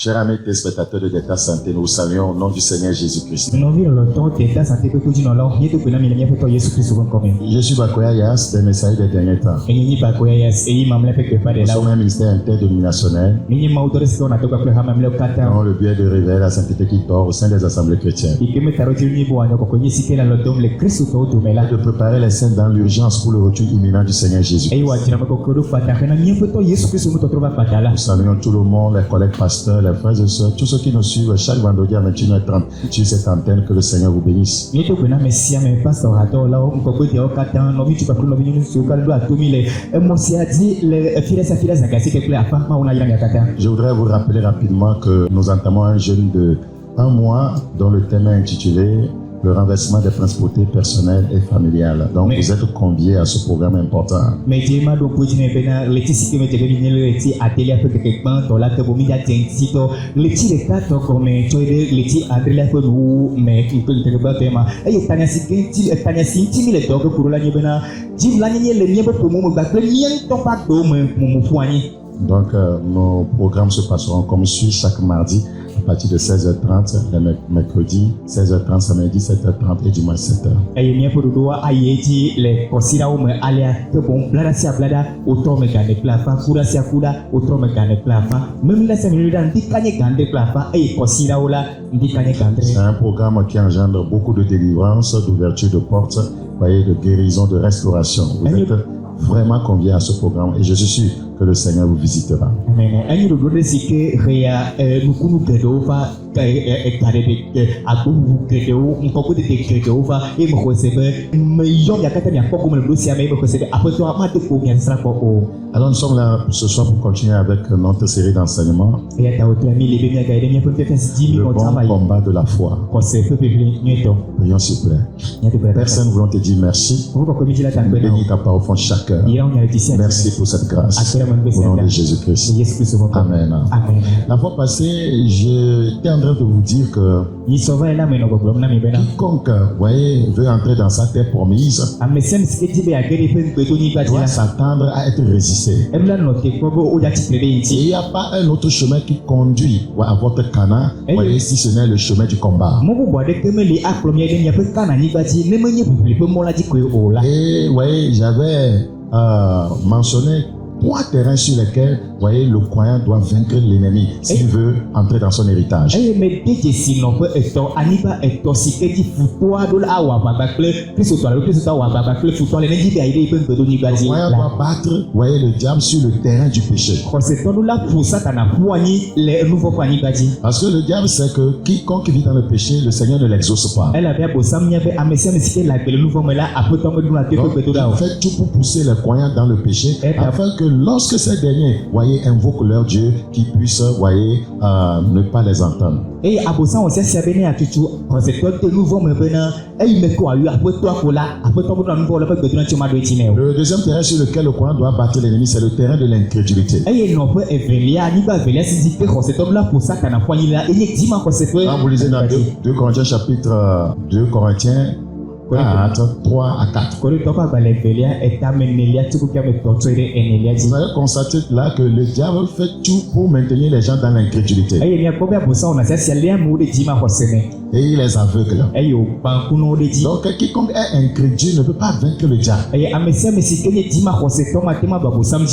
Chers amis téléspectateurs de Delta Santé, nous vous saluons au nom du Seigneur Jésus-Christ. Je suis Bakoya Yas, des messages des derniers temps. Nous sommes un ministère interdénominationnel dont le but est de révéler la sainteté qui dort au sein des assemblées chrétiennes et de préparer les saints dans l'urgence pour le retour imminent du Seigneur Jésus. Nous saluons tout le monde, les collègues pasteurs, les frères et sœurs, tous ceux qui nous suivent chaque vendredi à 21h30 sur cette antenne. Que le Seigneur vous bénisse. Je voudrais vous rappeler rapidement que nous entamons un jeûne de 1 mois dont le thème est intitulé le renversement des principautés personnelles et familiales. Donc vous êtes conviés à ce programme important. Donc nos programmes se passeront comme suit chaque mardi à partir de 16h30, le mercredi 16h30, samedi 17h30 et dimanche 7h. C'est un programme qui engendre beaucoup de délivrance, d'ouverture de portes, de guérison, de restauration. Vous êtes vraiment conviés à ce programme et je suis sûr que le Seigneur vous visitera. Amen. Alors nous sommes là ce soir pour continuer avec notre série d'enseignements. Le bon combat de la foi. Prions s'il vous plaît. Personne, nous voulons te dire merci. Bénis ta parole au fond de chaque cœur. Merci pour cette grâce. Au nom de Jésus-Christ. Amen. Amen. La fois passée, j'étais en train de vous dire que quiconque veut entrer dans sa terre promise doit s'attendre à être résisté. Et il n'y a pas un autre chemin qui conduit à votre Canaan si ce n'est le chemin du combat. Et j'avais mentionné 3 terrains sur lesquels le croyant doit vaincre l'ennemi s'il veut entrer dans son héritage. Le croyant doit battre le diable sur le terrain du péché. Parce que le diable sait que quiconque vit dans le péché, le Seigneur ne l'exauce pas. Donc, il fait tout pour pousser les croyants dans le péché afin que lorsque ces derniers invoquent leur Dieu, qu'ils puissent ne pas les entendre. Le deuxième terrain sur lequel le croyant doit battre l'ennemi, c'est le terrain de l'incrédulité. Quand vous lisez dans 2 Corinthiens chapitre 2 Corinthiens 4, 3 à 4. Vous allez constater là que le diable fait tout pour maintenir les gens dans l'incrédulité. Et il les aveugle. Donc quiconque est incrédule ne peut pas vaincre le diable.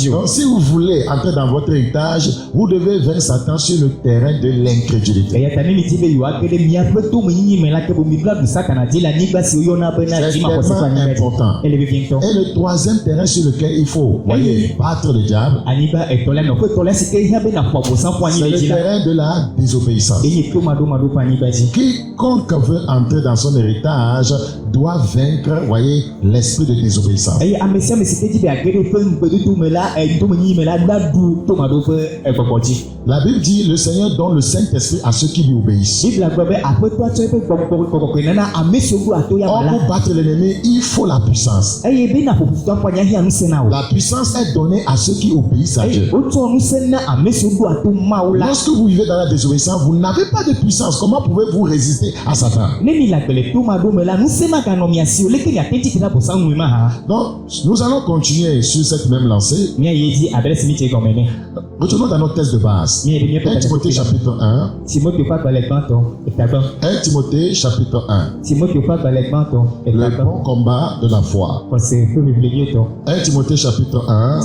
Donc si vous voulez entrer dans votre héritage, vous devez vaincre Satan sur le terrain de l'incrédulité. C'est tellement important. Et le troisième terrain sur lequel il faut battre le diable, c'est le terrain de la désobéissance. Quiconque veut entrer dans son héritage doit vaincre l'esprit de désobéissance. La Bible dit le Seigneur donne le Saint-Esprit à ceux qui lui obéissent. Or, pour battre l'ennemi, il faut la puissance. La puissance est donnée à ceux qui obéissent à Dieu. Lorsque vous vivez dans la désobéissance, vous n'avez pas de puissance. Comment pouvez-vous résister à Satan? Donc, nous allons continuer sur cette même lancée. Retournons dans notre texte de base. 1 Timothée chapitre 1. 1 Timothée chapitre 1. Le bon combat de la foi. 1 Timothée chapitre 1.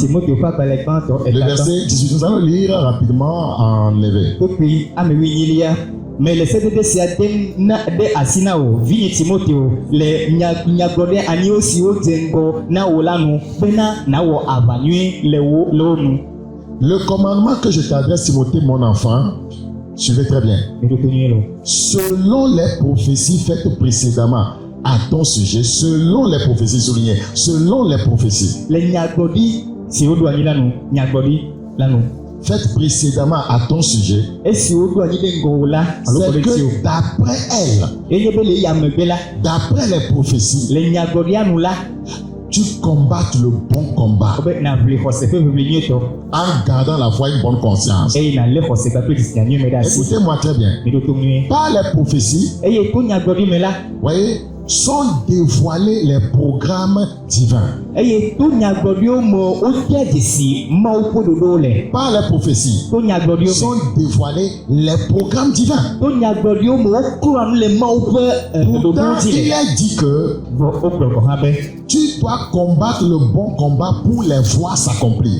Le verset 18. Nous allons lire rapidement en éveil. Mais le CDD de Asinao, Vini Timoteo, le Nyagode Aniosi Ozengo, Naolano, Bena, Nao Avanue, Lonu. Le commandement que je t'adresse, Timothée, mon enfant, suivez très bien. Selon les prophéties faites précédemment à ton sujet, selon les prophéties soulignées, selon les prophéties. Les Nyagodi, si on doit y l'anou, Nyagodi, l'anou. Faites précédemment à ton sujet, c'est que d'après elle, d'après les prophéties, tu combattes le bon combat en gardant la foi et une bonne conscience. Écoutez-moi très bien. Par les prophéties, voyez, sont dévoilés les programmes divins. Par les prophéties, sont dévoilés les programmes divins. Pourtant, il est dit que tu dois combattre le bon combat pour les voir s'accomplir.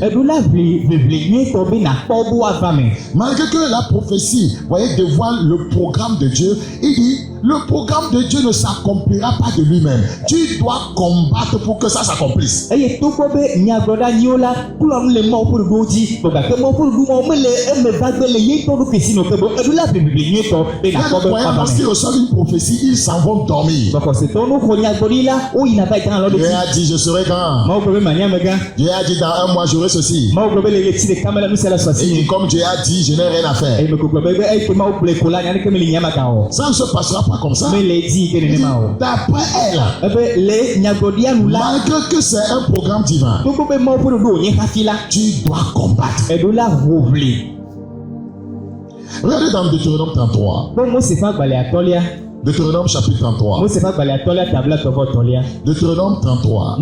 Malgré que la prophétie, voyez, dévoile le programme de Dieu, il dit le programme de Dieu ne s'accomplira pas de lui-même. Tu dois combattre pour que ça s'accomplisse. Parce qu'ils reçoivent une prophétie, ils s'en vont dormir. Dieu a dit je serai grand. Dieu a dit dans un mois j'aurai ceci. Et comme Dieu a dit je n'ai rien à faire. Ça ne se passera pas comme ça. D'après elle, malgré que c'est un programme divin, tu dois combattre. Regardez dans Deutéronome 33. Deutéronome chapitre 33. Deutéronome 33.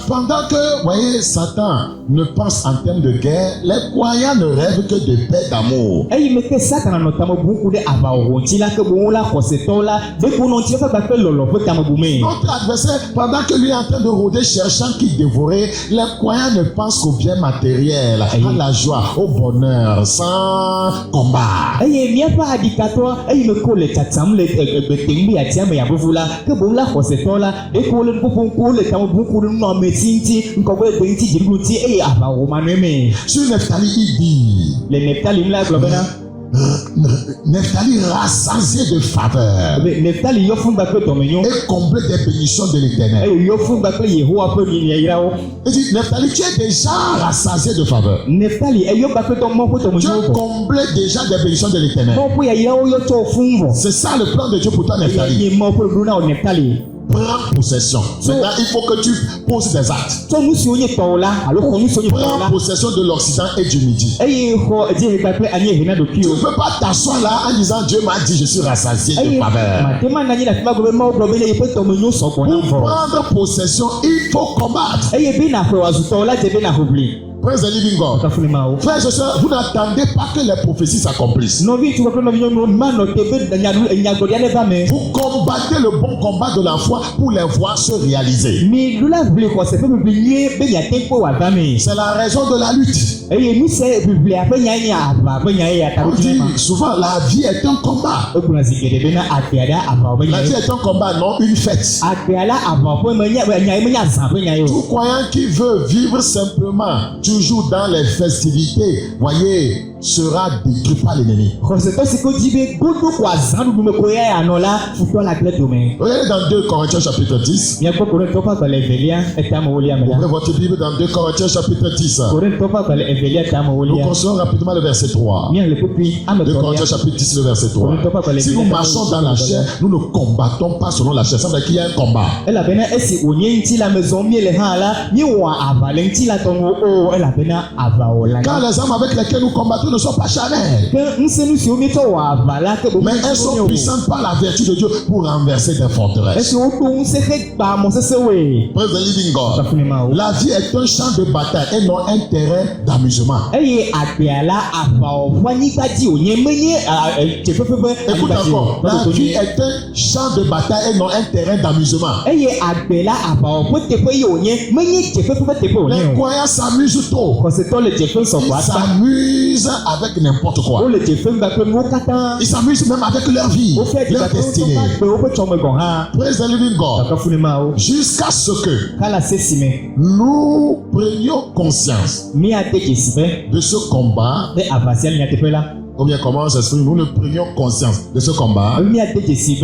Pendant que, voyez, Satan ne pense en termes de guerre, les croyants ne rêvent que de paix, d'amour. Notre adversaire, pendant que lui est en train de rôder, cherchant qui dévorer, les croyants ne pensent qu'au bien matériel, à la joie, au bonheur, sans combat. Sur Nephtali, il dit Nephtali rassasié de faveur et comblé des bénédictions de l'Éternel. Il dit Nephtali, tu es déjà rassasié de faveur. Tu es comblé déjà des bénédictions de l'Éternel. C'est ça le plan de Dieu pour toi, Nephtali. Prends possession. Maintenant, il faut que tu poses des actes. Prends possession de l'Occident et du Midi. Tu ne peux pas t'asseoir là en disant Dieu m'a dit je suis rassasié de faveur. Pour prendre possession, il faut combattre. Praise the living God. Frères et sœurs, vous n'attendez pas que les prophéties s'accomplissent. Vous combattez le bon combat de la foi pour les voir se réaliser. C'est la raison de la lutte. On dit souvent la vie est un combat. La vie est un combat, non une fête. Tout croyant qui veut vivre simplement toujours dans les festivités, voyez, sera détruit par l'ennemi. Regardez dans 2 Corinthiens chapitre 10. Ouvrez votre Bible dans 2 Corinthiens chapitre 10. Nous considérons rapidement le verset 3. 2 Corinthiens chapitre 10, le verset 3. Si nous marchons dans la chair, nous ne combattons pas selon la chair. Ça veut dire qu'il y a un combat. Car les armes avec lesquelles nous combattons ne sont pas charnelles, ke nsenu siwo mi tɔ wɔ avala ke mais elles sont puissantes par la vertu de Dieu pour renverser des forteresses. esi wodo ŋusẽ xe gba mɔsesẽwoe. Praise the living God. Kafuni ma wo. La vie est un champ de bataille et non un terrain d'amusement. Eye agbea la aʋawɔƒe anyigba dzi wònye menye dzeƒeƒe ƒe Écoute anyigba dzi encore, o. la vie est un champ de bataille et non un terrain d'amusement. Eye agbe la aʋawɔƒe teƒe ye wònye menye dzeƒeƒe ƒe teƒe Les wònye o. croyants s'amusent trop. Xɔsetɔ le dzeƒe Ils sɔgbɔ akpa. s'amusent avec n'importe quoi. Wole dzeƒe ŋgba kple nuwo katã. Ils s'amusent même avec leur vie, Wofia leur dzigbe destinée. gbe woƒe tsɔme gɔ̃ hã. Praise the living God. Kafuni ma wo. Jusqu'à ce que Kala se si me. nous prenions conscience Míade dzesi be de ce combat, ɖe aʋasia le nyateƒe la. ou bien comment on s'exprime, nous ne prenions conscience de ce combat, Míade dzesi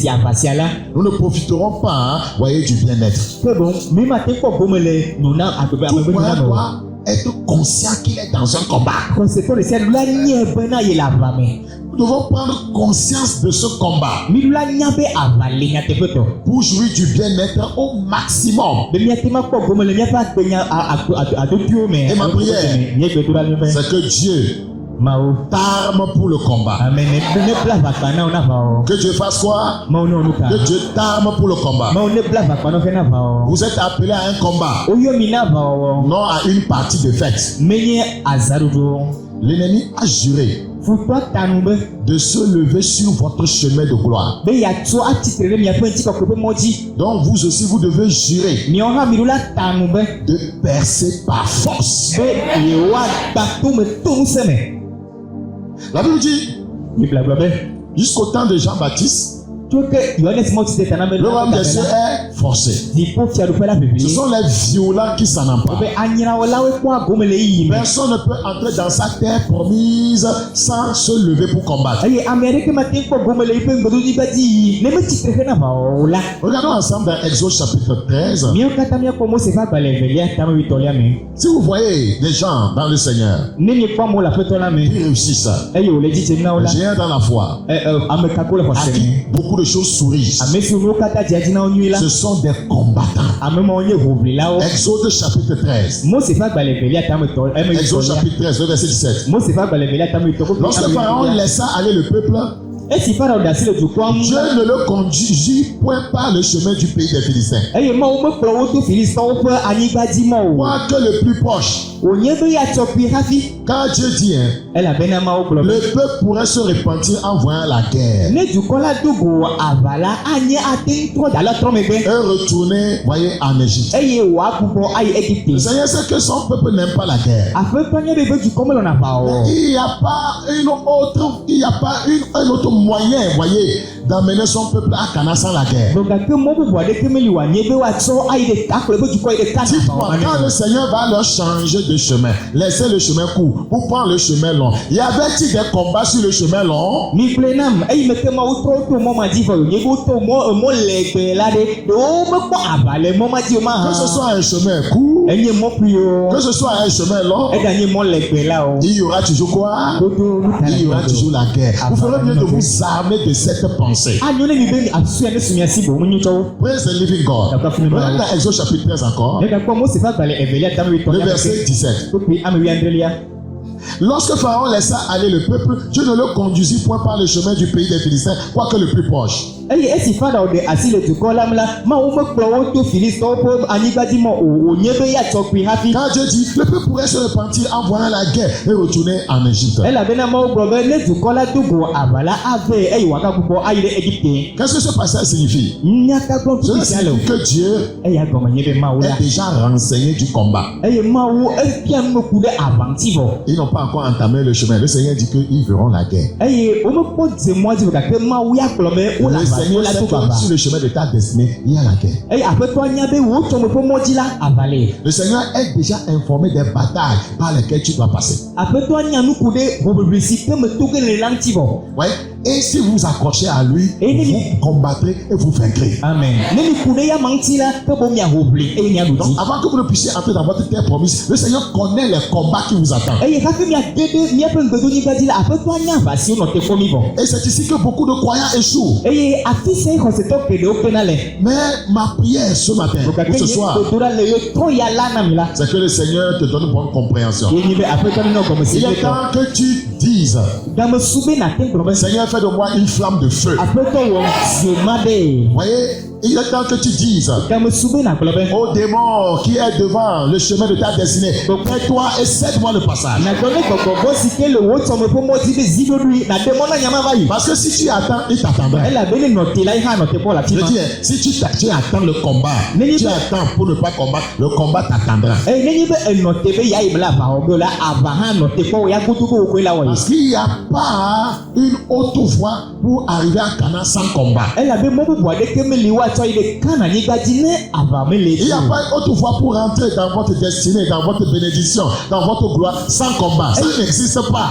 aʋasia la. nous ne profiterons pas, hein, voyez, du bien-être. Ke boŋ mi mate kpɔ gome le nona Tout agbegbe croyant nona me o. doit être conscient qu'il est dans un combat. Xɔsetɔ le sia ɖu la nye bena ye le aʋa me. Nous devons prendre conscience de ce combat Mi ɖu la nya be aʋa le nyateƒe tɔ. pour jouir du bien-être au maximum. Be míate ma kpɔ gome le míaƒe agbenya adodoewo me. Et ma prière, Mía gbe do ɖa be c'est que Dieu Mawo. t'arme pour le combat. Ame ne bla aʋakpa na wo na aʋawɔ. Que Dieu fasse quoi? Mawo ne wo nu ka. Que Dieu t'arme pour le combat. Mawo ne bla aʋakpa na wo xe na aʋawɔ. Vous êtes appelés à un combat, Woyɔ mi na aʋawɔwɔ. non à une partie de fête. Menye azaɖuɖuwo. L'ennemi a juré Futɔ tanu be de se lever sur votre chemin de gloire. be yeatrɔ atsitre ɖe miaƒe ŋutikɔkɔe ƒe mɔ dzi. Donc vous aussi, vous devez jurer Miawo hã mi ɖo la tanu be de percer par force. yewoagba tome to ŋusẽ me. La Bible dit, Mi blagblɔ be jusqu'au temps de Jean-Baptiste, tso ke Yohanes Mɔtise tana be le royaume des cieux est forcé. dziƒo fiaɖuƒe la Ce ʋeʋĩ. sont les violents qui s'en emparent. Be anyrawɔlawoe kpɔ agome le yiyime. Personne ne peut entrer dans sa terre promise sans se lever pour combattre. Eye ame aɖeke mate kpɔ gome le yiƒe ŋgɔdodzigba dzi yi ne metsitre xe na aʋawɔwɔ la. Regardons ensemble dans Exode chapitre 13. Míawo katã míakpɔ Mose ƒe agbalẽ evelia tame wuitɔlia me. Si vous voyez des gens dans le Seigneur Ne miekpɔ amewo le aƒetɔ la me qui réussissent, eye wòle dzidzem na wo la. des géants dans la foi, Ame kako le à xɔse qui me. beaucoup de choses sourient, Ame siwo nuwo katã dzia dzi na wo nyui la. ce sont des combattants. Ame mawo nye hoʋlilawo. Exode chapitre 13. Mose ƒe agbalẽ evelia tame Exode wuitɔlia. chapitre 13, le verset 17. Mose ƒe agbalẽ evelia tame wuitɔ. Lorsque Pharaon laissa aller le peuple, Esi Farao ɖe asi le dukɔa ŋu. Dieu ne le conduisit point par le chemin du pays des Philistins. Eye Mawu mekplɔ wo to Filistɔwo ƒe anyigba dzi ma o. Quoique le plus proche, Wònye be yeatsɔ kpui hafi. car Dieu dit, hein, Elabena Mawu gblɔ be le peuple pourrait se repentir en voyant la guerre ne dukɔ la do go aʋa la anye ate ŋtrɔ da la trɔ megbe. et retourner, voyez, en Égypte. Eye wòagbugbɔ ayi Le Egipte. Seigneur sait que son peuple n'aime pas la guerre. Aƒetɔ nye be dukɔ melɔna aʋa o. Il n'y a pas un autre moyen, voyez, d'amener son peuple à Canaan sans la guerre. Donc gake mɔ bubu aɖeke meli wòanye be woatrɔ ayi ɖe akplɔ be dukɔ yi ɖe Kana Dites-moi, quand le Seigneur va leur changer de chemin, laisser le chemin court pour prendre le chemin long, y avait-il des combats sur le chemin long? Mi gblɔe nam eyi me ke Mawu trɔ to mɔ ma dzi vɔ wònye be woto mɔ lɛgbɛ la ɖe ɖewo mekpɔ aʋa le mɔ ma dzi o ma Que ce hã. soit un chemin court, Enye mɔ kpui o. que ce soit un chemin long, Eganye mɔ lɛgbɛ la o. il y aura toujours quoi? Dodo nuta Il y aura le toujours la guerre. Vous ferez mieux de vous armer de cette pensée. Anyo ne mi be asuya ne sumia si bo mo nyi tɔwo. Praise the living God. Regardez dans Exode chapitre 13 encore, Ne ka kpɔ Mose ƒe agbalẽ evelia tame le wuitɔlia verset 17. kpekpe ame wuiadrelia. Lorsque Pharaon laissa aller le peuple, Dieu ne le conduisit point par le chemin du pays des Philistins, quoique le plus proche. Eye esi Farao ɖe asi le dukɔ la me la, Mawu mekplɔ wo to Filistɔwo ƒe anyigba dzi mɔ o. Wònye be yeatsɔ kpui hafi. Quand Dieu dit, le peuple pourrait se repentir en voyant la guerre et retourner en Égypte. Elabena Mawu gblɔ be ne dukɔ la do go aʋa la ave eye wòagagbugbɔ ayi ɖe Egipte. Qu'est-ce que ce passage signifie? Nyaka gblɔm Cela tutu sia le o. signifie que Dieu Eya gɔme nye be Mawu la. est déjà renseigné du combat. Eye Mawu efia numeku ɖe aʋa ŋuti vɔ. Ils n'ont pas encore entamé le chemin. Le Seigneur dit qu'ils verront la guerre. Eye womekpɔ dze mɔ dzi o gake Mawu ya gblɔ be wole Le aʋa Seigneur la sait do go que aʋa. sur le chemin de ta destinée, il y a la guerre. Eye aƒetɔ nya be wò tsɔme ƒe mɔ dzi la aʋa le. Le Seigneur est déjà informé des batailles par lesquelles tu dois passer. Aƒetɔ nya nuku ɖe hoʋiʋli si ke me to ge le la ŋuti vɔ. Ouais. Et si vous accrochez à lui, vous combattrez et vous vaincrez. Amen. Ne mi ku ɖe ya ma ŋuti la ke bo miahoʋli eye miaɖu Donc, dzi. avant que vous ne puissiez entrer dans votre terre promise, le Seigneur connaît les combats qui vous attendent. Eye hafi miage ɖe miaƒe ŋgbedonyigba dzi la aƒetɔ nya aʋa siwo nɔ te fɔ mi vɔ. Et c'est ici que beaucoup de croyants échouent. Eye Mais ma prière ce matin, ou ce soir, c'est que le Seigneur te donne une bonne compréhension. Il est temps que tu dises, Seigneur, fais de moi une flamme de feu. Vous voyez, il est temps que tu dises au démon qui est devant le chemin de ta destinée, prête-toi et cède-moi le passage. Parce que si tu attends, il t'attendra. Je dis, si tu attends le combat, tu attends pour ne pas combattre, le combat t'attendra. Parce qu'il n'y a pas une autre voie pour arriver à Canaan sans combat. Il n'y a pas une autre voie pour rentrer dans votre destinée, dans votre bénédiction, dans votre gloire sans combat. Ça n'existe pas.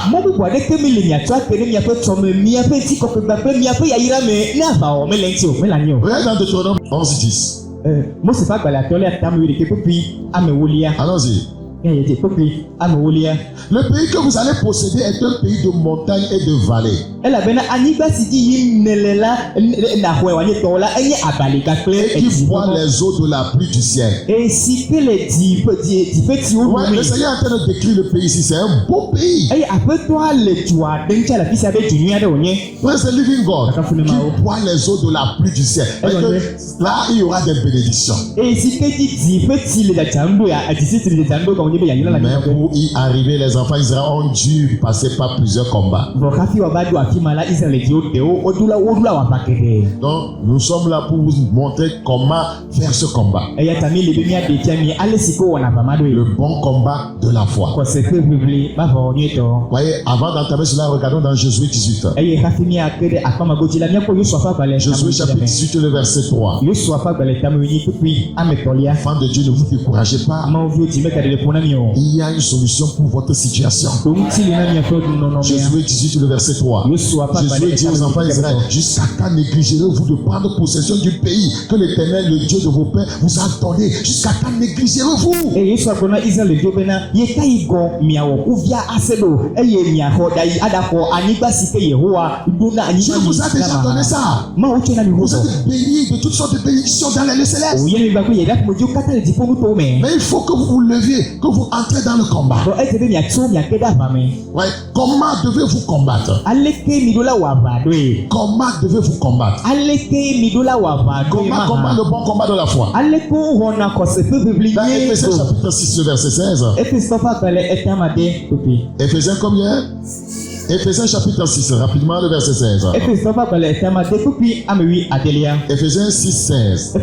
Regarde dans Deutéronome 11:10. Allons-y. Le pays que vous allez posséder est un pays de montagnes et de vallées. Et qui boit les eaux de la pluie du ciel. Ouais, le Seigneur est en train de décrire le pays ici. C'est un beau pays. Where's the living God? Qui boit les eaux de la pluie du ciel. Parce que là, il y aura des bénédictions. Mais pour y arriver, les enfants d'Israël ont dû passer par plusieurs combats. Donc, nous sommes là pour vous montrer comment faire ce combat. Le bon combat de la foi. Vous voyez, avant d'entamer cela, regardons dans Josué 18. Josué chapitre 18, le verset 3. Enfants de Dieu, ne vous découragez pas. Il y a une solution pour votre situation. Josué 18, le verset 3. Josué dit aux enfants d'Israël, jusqu'à quand négligerez-vous de prendre possession du pays que l'Éternel, le Dieu de vos pères, vous a donné? Jusqu'à quand négligerez-vous? Dieu vous a déjà donné ça. Vous êtes bénis de toutes sortes de bénédictions dans les célestes. Mais il faut que vous vous leviez, que vous entrez dans le combat. Ouais. Comment devez-vous combattre? Comment devez-vous combattre? Comment combattre le bon combat de la foi? Dans Éphésiens chapitre 6, le verset 16. Éphésiens combien? Éphésiens chapitre 6, rapidement le verset 16. Éphésiens 6, 16.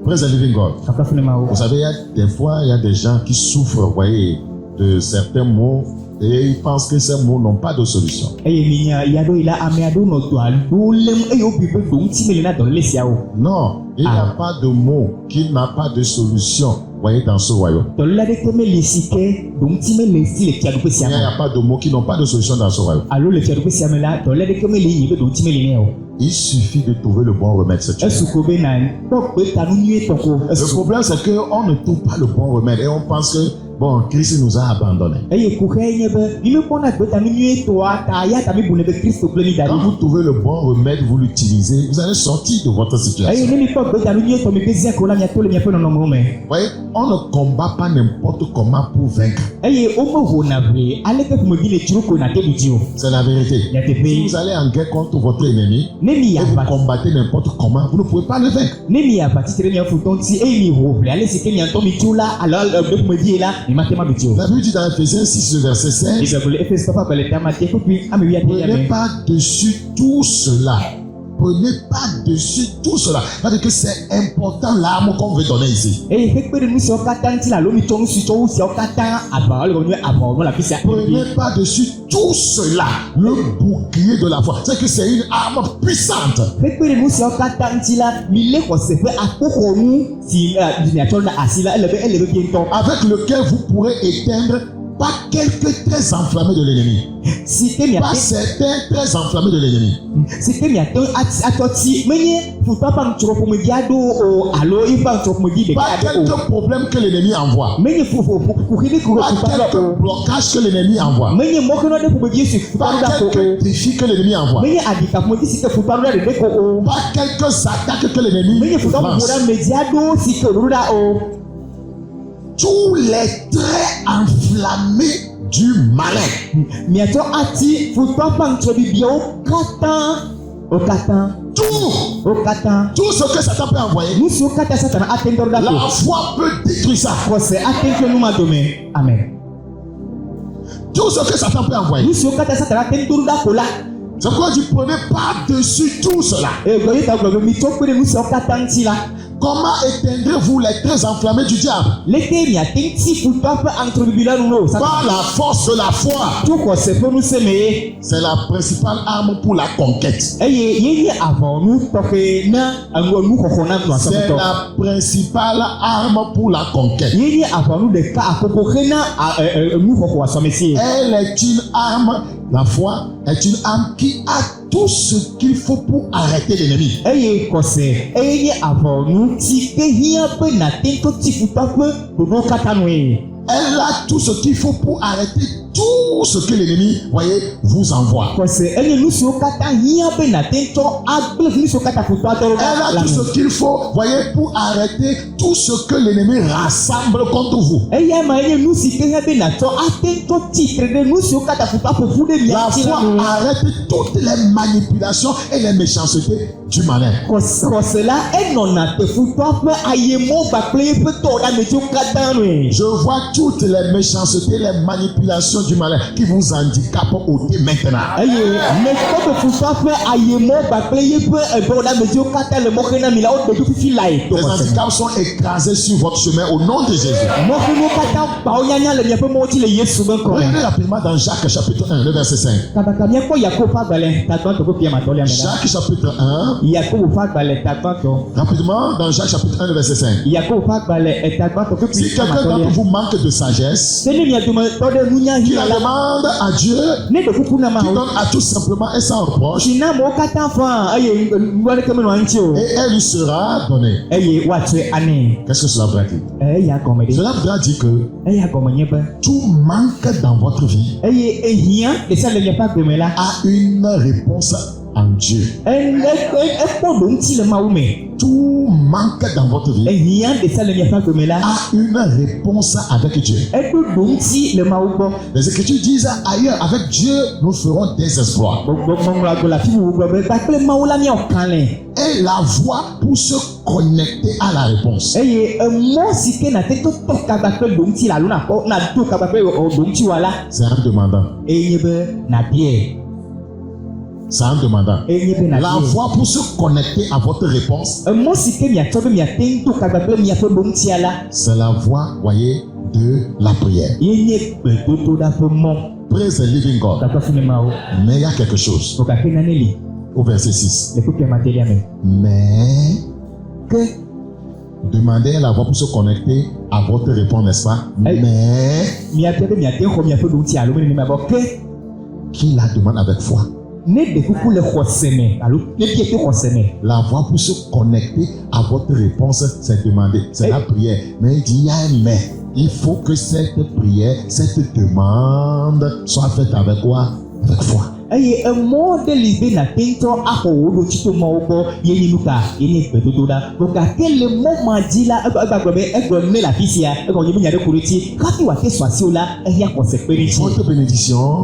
Praise the living God. Vous savez, des fois, il y a des gens qui souffrent, vous voyez, de certains mots et ils pensent que ces mots n'ont pas de solution. Non, il n'y a pas de mot qui n'a pas de solution. Vous voyez, dans ce royaume. Il n'y a pas de mots qui n'ont pas de solution dans ce royaume. Il suffit de trouver le bon remède. Le problème, c'est qu'on ne trouve pas le bon remède et on pense que bon, Christ nous a abandonnés. Quand vous trouvez le bon remède, vous l'utilisez, vous allez sortir de votre situation. Vous voyez, on ne combat pas n'importe comment pour vaincre. C'est la vérité. Si vous allez en guerre contre votre ennemi et vous combattez n'importe comment, vous ne pouvez pas le vaincre. La Bible dit dans Éphésiens 6, verset 16, prenez pas dessus tout cela. Prenez pas dessus tout cela. C'est-à-dire que c'est important l'arme qu'on veut donner ici. Prenez pas dessus tout cela. Le bouclier de la foi. C'est que c'est une arme puissante. Avec lequel vous pourrez éteindre pas quelques très enflammés de l'ennemi. Pas certains très enflammés de l'ennemi. Pas quelques problèmes que l'ennemi envoie. Pas quelques blocages que l'ennemi envoie. Pas quelques défis que l'ennemi envoie. Pas quelques attaques que l'ennemi lance. Tous les traits enflammés du malin. Tout ce que Satan peut envoyer, la foi peut détruire ça. Amen. Tout ce que Satan peut envoyer, c'est pourquoi tu prenais par-dessus tout cela. Comment éteindrez-vous les traits enflammés du diable? Par la force de la foi. C'est la principale arme pour la conquête. C'est la principale arme pour la conquête. Elle est une arme, la foi est une arme qui a tout ce qu'il faut pour arrêter l'ennemi. Elle a tout ce qu'il faut pour arrêter tout ce que l'ennemi, voyez, vous envoie. Elle a tout ce qu'il faut, voyez, pour arrêter tout ce que l'ennemi rassemble contre vous. La foi arrête toutes les manipulations et les méchancetés du malin. Je vois toutes les méchancetés, les manipulations du malin qui vous handicapent ôter maintenant. Les handicaps sont écrasés sur votre chemin au nom de Jésus. Regardez rapidement dans Jacques chapitre 1, le verset 5. Jacques chapitre 1. Rapidement dans Jacques chapitre 1, le verset 5. Si quelqu'un d'entre vous manque de sagesse, qu'il la demande à Dieu, qui donne à tout simplement et sans reproche, et elle lui sera donnée. Qu'est-ce que cela veut dire? Cela voudra dire que tout manque dans votre vie a une réponse en Dieu. Tout manque dans votre vie a une réponse avec Dieu. Les Écritures disent ailleurs, avec Dieu, nous ferons des exploits. Et la voie pour se connecter à la réponse. C'est un demandant. C'est un demandant. La voie pour se connecter à votre réponse, c'est la voie, voyez, de la prière. Praise the living God. Mais il y a quelque chose. Au verset 6. Mais que demandez la voie pour se connecter à votre réponse, n'est-ce pas? Mais qui la demande avec foi. La voie pour se connecter à votre réponse, c'est demander, c'est la prière. Mais il dit, il y a un mais. Il faut que cette prière, cette demande soit faite avec quoi? Avec foi. Votre bénédiction,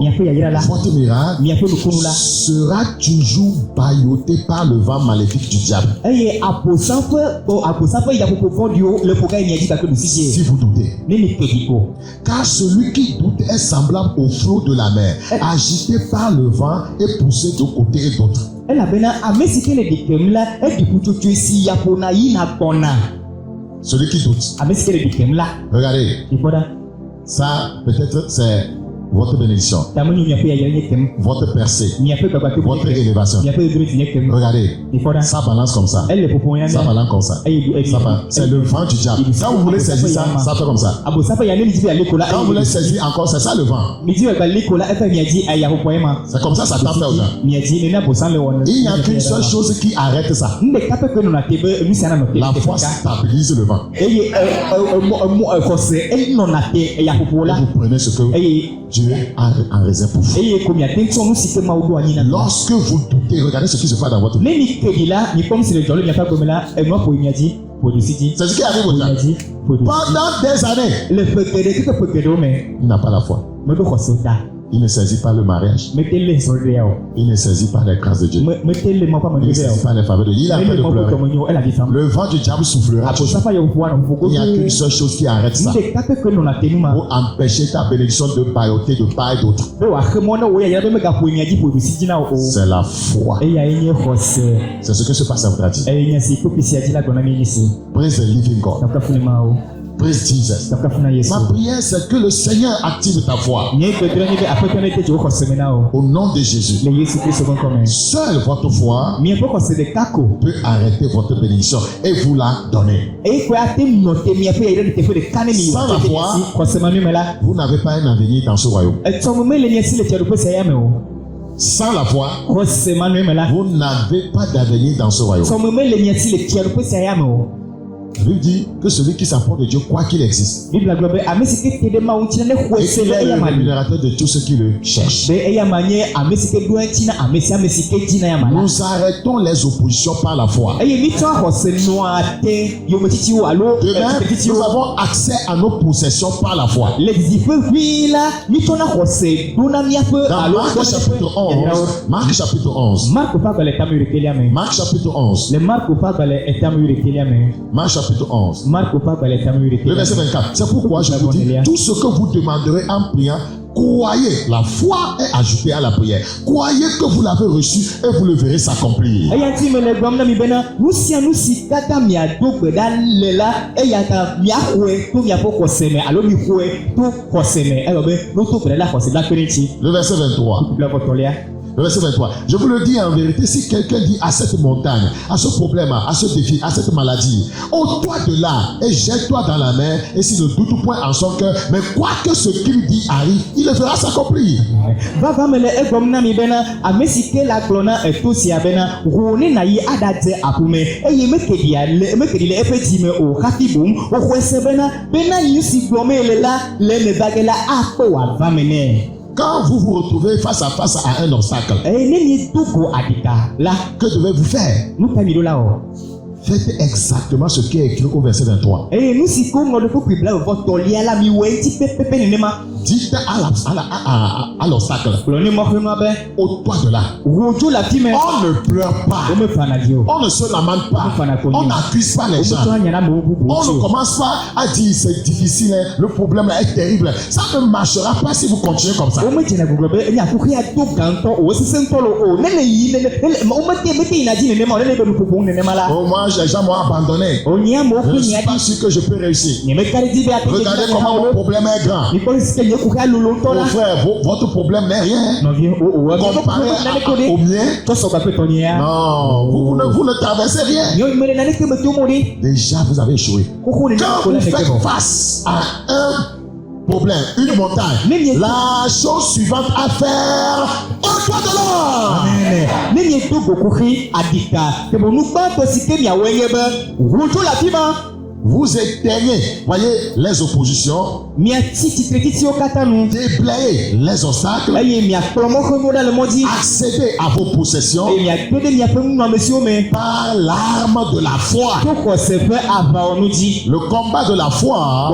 votre miracle sera toujours bâilloté par le vent maléfique du diable. Si vous doutez. Car celui qui doute est semblable au flot de la mer, agité par le vent et poussé de côté et d'autre. Celui qui doute. Regardez. Ça, peut-être, c'est votre bénédiction, votre percée, votre élévation. Regardez, ça balance comme ça. Ça balance comme ça. C'est le vent du diable. Quand vous voulez saisir ça, ça fait comme ça. Quand vous voulez saisir encore, c'est ça le vent. C'est comme ça Satan fait aux gens. Il n'y a qu'une seule chose qui arrête ça. La foi stabilise le vent. Et vous prenez ce que Dieu a en réserve pour vous. Lorsque vous doutez, regardez ce qui se passe dans votre vie. C'est ce qui arrive aux gens. Pendant des années, il n'a pas la foi. Il ne saisit pas le mariage. Il ne saisit pas les grâces de Dieu. Il ne saisit pas les faveurs de Dieu. Il a peur de pleurer. Le vent du diable soufflera. Il n'y a qu'une seule chose qui arrête ça. Pour empêcher ta bénédiction de pailloter de part et d'autre. C'est la foi. C'est ce que ce passage a dit. Praise the living God. Praise Jesus. Ma prière, c'est que le Seigneur active ta foi. Au nom de Jésus. Seule votre foi peut arrêter votre bénédiction et vous la donner. Sans la foi, vous n'avez pas un avenir dans ce royaume. Sans la foi, vous n'avez pas d'avenir dans ce royaume. La Bible dit que celui qui s'apporte de Dieu croit qu'il existe. Et qu'il est le rémunérateur de tous ceux qui le cherchent. Nous arrêtons les oppositions par la foi. Demain, nous avons accès à nos possessions par la foi. Dans Marc chapitre 11, Marc chapitre 11, Marc chapitre 11, Marc chapitre 11. Le verset 24. C'est pourquoi je vous dis, tout ce que vous demanderez en priant, croyez, la foi est ajoutée à la prière. Croyez que vous l'avez reçu et vous le verrez s'accomplir. Le verset 23. Le verset 23. Je vous le dis en vérité, si quelqu'un dit à cette montagne, à ce problème, à ce défi, à cette maladie, ôte-toi de là et jette-toi dans la mer, et s'il ne doute point en son cœur, mais quoi que ce qu'il dit arrive, il le fera s'accomplir. Quand vous vous retrouvez face à face à un obstacle, que devez-vous faire? Faites exactement ce qui est écrit au verset 23. Dites à l'obstacle, ôte-toi de là. On ne pleure pas. On ne se lamente pas. On n'accuse pas les gens. On ne commence pas à dire c'est difficile, le problème est terrible. Ça ne marchera pas si vous continuez comme ça. Oh, moi, les gens m'ont abandonné. Je ne suis pas sûr que je peux réussir. Regardez comment mon problème est grand. Mon frère, votre problème n'est rien. Comparé au mien. Non, vous ne traversez rien. Déjà, vous avez échoué. Quand vous faites face à un problème, une montagne, la chose suivante à faire, ôte-toi de là. Vous éteignez, voyez, les oppositions, déblayez les obstacles, accédez à vos possessions par l'arme de la foi. Le combat de la foi,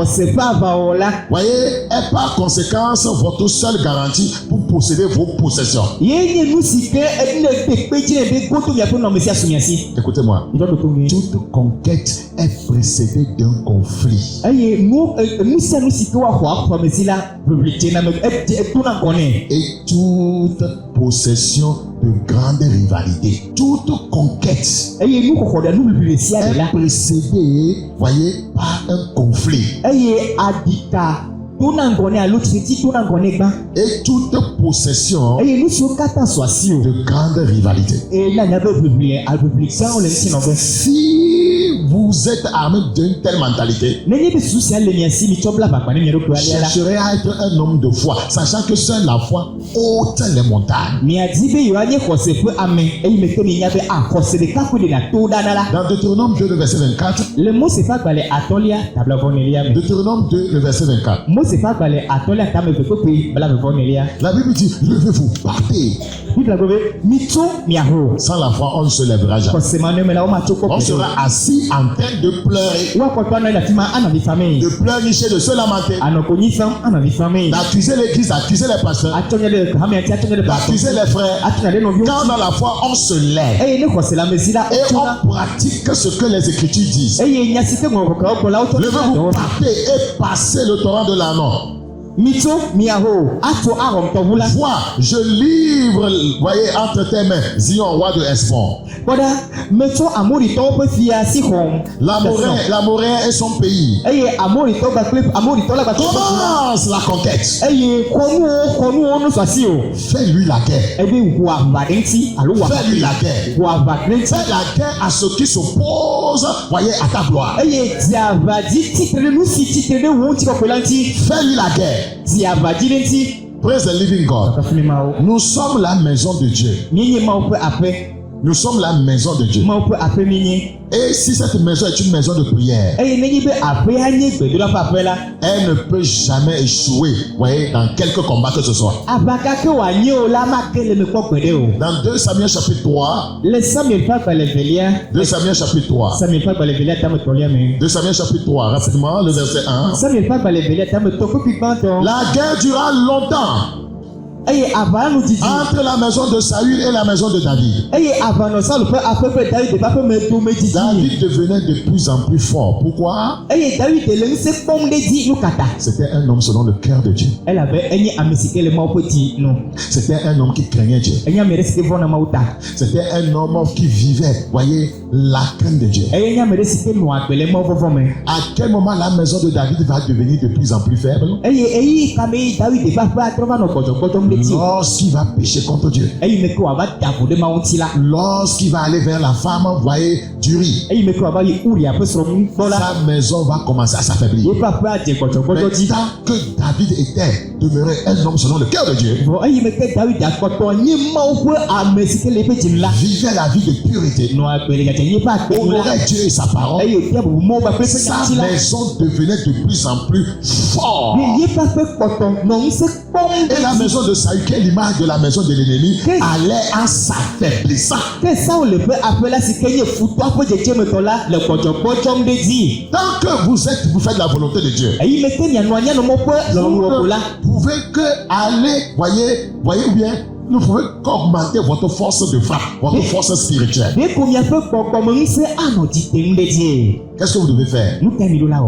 voyez, est par conséquence votre seule garantie pour posséder vos possessions. Écoutez-moi, toute conquête est précédée d'un conflit. Et toute possession de grande rivalité, toute conquête est précédée, voyez, par un conflit. et toute possession de grande rivalité. Si vous êtes armé d'une telle mentalité, chercherez à être un homme de foi, sachant que seule la foi ôte les montagnes. Dans Deutéronome 2, le verset 24, Deutéronome 2, le verset 24, la Bible dit, levez-vous, partez. Sans la foi, on ne se lèvera jamais. On sera assis en train de pleurer, de pleurnicher, de se lamenter, d'accuser l'église, d'accuser les pasteurs, d'accuser les frères. Quand dans la foi, on se lève et on pratique ce que les Écritures disent. Levez-vous, partez et passez le torrent de l'Arnon. Vois, je livre, voyez, entre tes mains, Zion, roi de Hesbon, l'Amoréen et son pays. Commence la conquête. Fais-lui la guerre. Fais-lui la guerre. Fais la guerre à ceux qui s'opposent, voyez, à ta gloire. Fais-lui la guerre. Praise the living God. Nous sommes la maison de Dieu. Nous sommes la maison de Dieu. Et si cette maison est une maison de prière, elle ne peut jamais échouer, voyez, dans quelque combat que ce soit. Dans 2 Samuel chapitre 3, 2 Samuel chapitre 3, 2 Samuel chapitre 3, rapidement, le verset 1. La guerre dura longtemps entre la maison de Saül et la maison de David. David devenait de plus en plus fort. Pourquoi? C'était un homme selon le cœur de Dieu. C'était un homme qui craignait Dieu. C'était un homme qui vivait, voyez, la crainte de Dieu. À quel moment la maison de David va devenir de plus en plus faible? Lorsqu'il va pécher contre Dieu. Lorsqu'il va aller vers la femme, voyez, du riz. Sa maison va commencer à s'affaiblir. Mais tant que David était demeuré un homme selon le cœur de Dieu, vivait la vie de pureté, honorait Dieu et sa parole, sa maison devenait de plus en plus forte. Et la maison de Saül, qui est l'image de la maison de l'ennemi, allait en s'affaiblissant. Tant que vous faites la volonté de Dieu, vous ne pouvez que aller, voyez ou bien, vous ne pouvez qu'augmenter votre force de frappe, votre force spirituelle. Qu'est-ce que vous devez faire?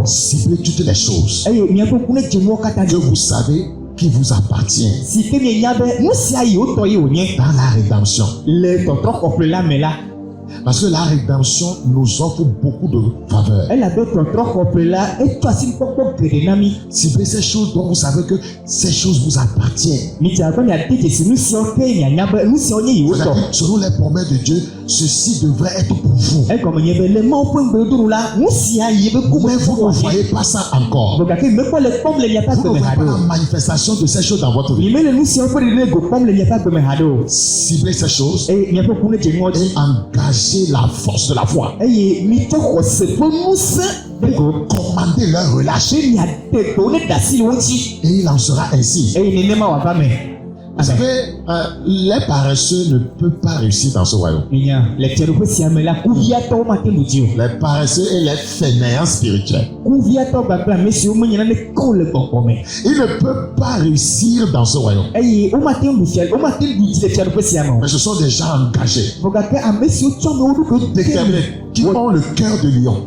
Cibler toutes les choses que vous savez qui vous appartient dans la rédemption. Parce que la rédemption nous offre beaucoup de faveurs. Ciblez ces choses dont vous savez que ces choses vous appartiennent. Selon les promesses de Dieu, ceci devrait être pour vous. Mais vous ne voyez pas ça encore. Vous ne voyez pas la manifestation de ces choses dans votre vie. Ciblez ces choses et engagez la force de la foi. Commandez leur relâcher. Et il en sera ainsi. Vous savez, les paresseux ne peuvent pas réussir dans ce royaume. Les paresseux et les fainéants spirituels. Ils ne peuvent pas réussir dans ce royaume. Mais ce sont des gens engagés, déterminés, qui ont le cœur de lion.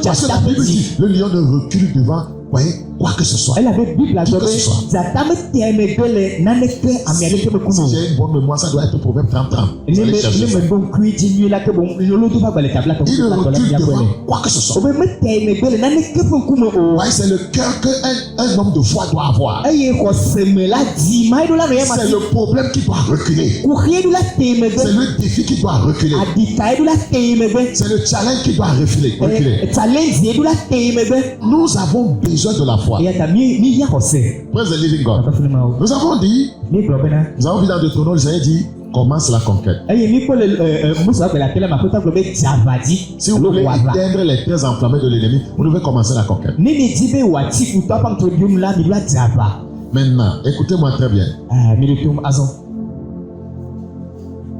Parce que la Bible dit, le lion ne recule devant, voyez, quoi que ce soit. Elle avait Bible à Qui que donner. ce soit. Zatame temegele naneke amialeke Si mekuno. j'ai une bonne mémoire, ça doit être Proverbe 30. Vous Ne allez chercher ça. me bon kui dinu la ke bon yolo tu va bale tabla to Il ne la recule ya devant bole. quoi que ce soit. Obe me temegele naneke mekuno o. Ouais, c'est le cœur qu'un homme de foi doit avoir. Eye ko semela di mai do la no ya C'est masi. le problème qui doit reculer. Ku khiedu la C'est temegele. le défi qui doit reculer. Adika edu la temegele. C'est le challenge qui doit reculer. Challenge edu la temegele. Nous avons besoin de la foi. Ya ta mi ya ko se. Praise the living God. Papa funa ma o. Nous avons dit, Ni problème. nous avons vu dans Deutéronome, le Seigneur dit, commence la conquête. Eye mi ko le musa ko la tele ma ko ta globe javadi. Si vous voulez éteindre les terres enflammées de l'ennemi, vous devez commencer la conquête. Ni mi dibe wati ku ta pam to dium la mi la java. Maintenant, écoutez-moi très bien. Mi le tum azon.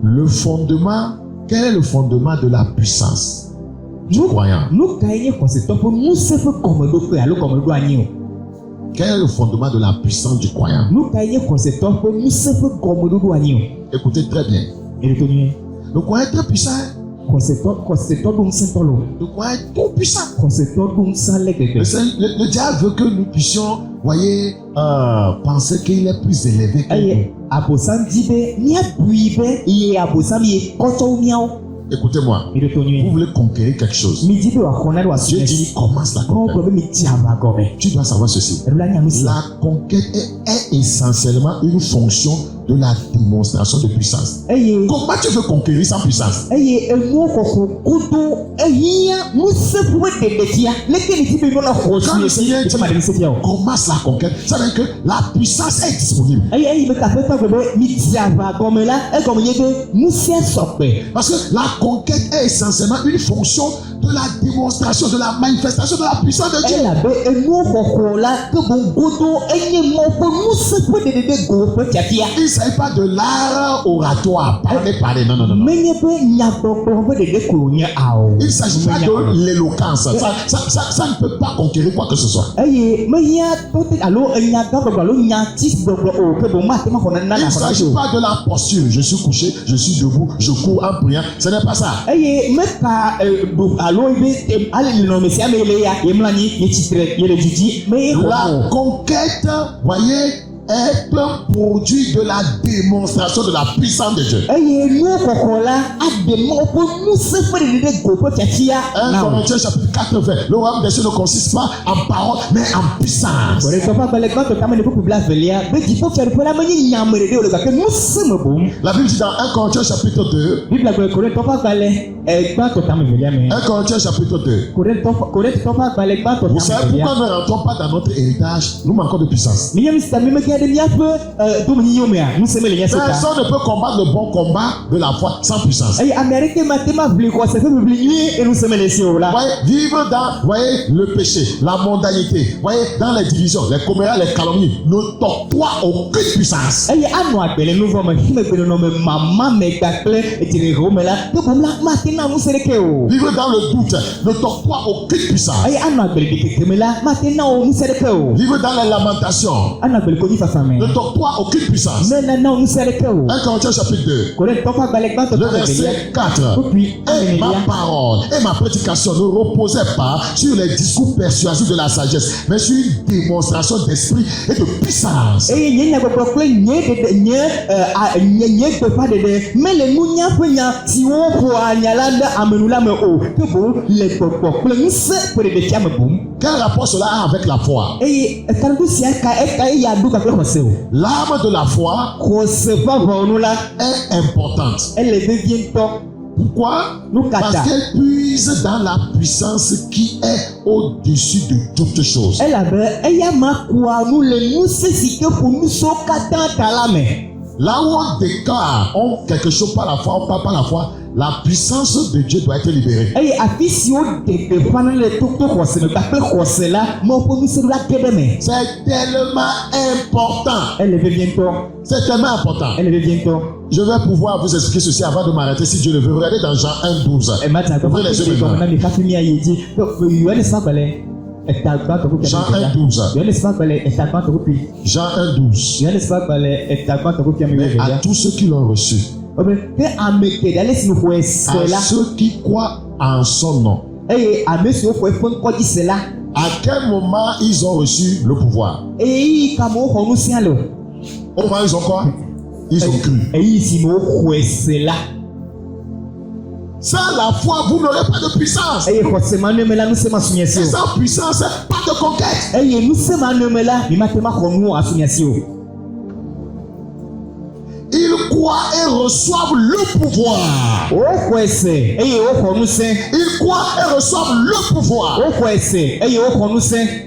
Le fondement, quel est le fondement de la puissance du croyant? Nous gagnons quand c'est top. Nous savons comment nous faire, comment nous agir. Quel est le fondement de la puissance du croyant? Nous gagnons quand c'est top. Nous savons comment nous agir. Écoutez très bien. Et le tenir. Le croyant est très puissant. Quand c'est top, donc c'est tolo. Le croyant est trop puissant. Quand c'est top, donc ça l'est. Le diable veut que nous puissions, voyez, penser qu'il est plus élevé que nous. Abosan dibe, ni abuibe, y abosan mi koto miao. Écoutez-moi. Et le tenir. Vous voulez conquérir quelque chose. Mi dibe wa konal wa Dieu dit commence la Quand conquête. mi tiaba gobe. Tu dois savoir ceci. La La conquête est essentiellement une fonction de la démonstration de puissance. Comment tu veux conquérir sans puissance? Quand le Seigneur dit commence la conquête, ça veut dire que la puissance est disponible. Parce que la conquête est essentiellement une fonction de la démonstration, de la manifestation de la puissance de Dieu. Il ne s'agit pas de l'art oratoire, parler. Non. Il ne s'agit pas de l'éloquence. Ça ne peut pas conquérir quoi que ce soit. Il ne s'agit pas de la posture. Je suis couché, je suis debout, je cours en priant. Ce n'est pas ça. La conquête, voyez, est un produit de la démonstration de la puissance de Dieu. 1 Corinthiens chapitre 4 verset. Le royaume des cieux ne consiste pas en parole, mais en puissance. La Bible dit dans 1 Corinthiens chapitre 2. 1 Corinthiens chapitre 2. Vous savez pourquoi nous ne rentrons pas dans notre héritage? Nous manquons de puissance. Personne ne peut combattre le bon combat de la foi sans puissance. Voyez, vivre dans, voyez, le péché, la mondanité, voyez, dans les divisions, les commérages, les calomnies, ne t'octroie aucune puissance. Vivre dans le doute ne t'octroie aucune puissance. Vivre dans les lamentations ne t'octroie aucune puissance. 1 Corinthiens chapitre 2, le verset 4. Et ma parole et ma prédication ne reposaient pas sur les discours persuasifs de la sagesse, mais sur une démonstration d'esprit et de puissance. Quel rapport cela a avec la foi? L'arme de la foi est importante. Pourquoi? Parce qu'elle puise dans la puissance qui est au-dessus de toutes choses. Là où on déclare quelque chose par la foi, on parle par la foi, la puissance de Dieu doit être libérée. C'est tellement important. C'est tellement important. Je vais pouvoir vous expliquer ceci avant de m'arrêter si Dieu le veut. Regardez dans Jean 1:12. Ouvrez les yeux maintenant. Jean 1:12. Jean 1:12. Mais à tous ceux qui l'ont reçu, à ceux qui croient en son nom, À quel moment ils ont reçu le pouvoir? Eyi kamo xɔ ŋusẽ le. Au moment ils ont quoi? Ils ont cru. Eyi si me xɔe se la. Sans la foi, vous n'aurez pas de puissance. Eye xɔse ma neme la ŋusẽ ma sunyasi Et o. sans puissance, pas de conquête. Eye ŋusẽ ma neme la mi ma te ma xɔ nu asunyasi o. Ils croient et reçoivent le pouvoir. O xɔe se eye o xɔ ŋusẽ. Ils croient et reçoivent le pouvoir. O xɔe se eye o xɔ ŋusẽ.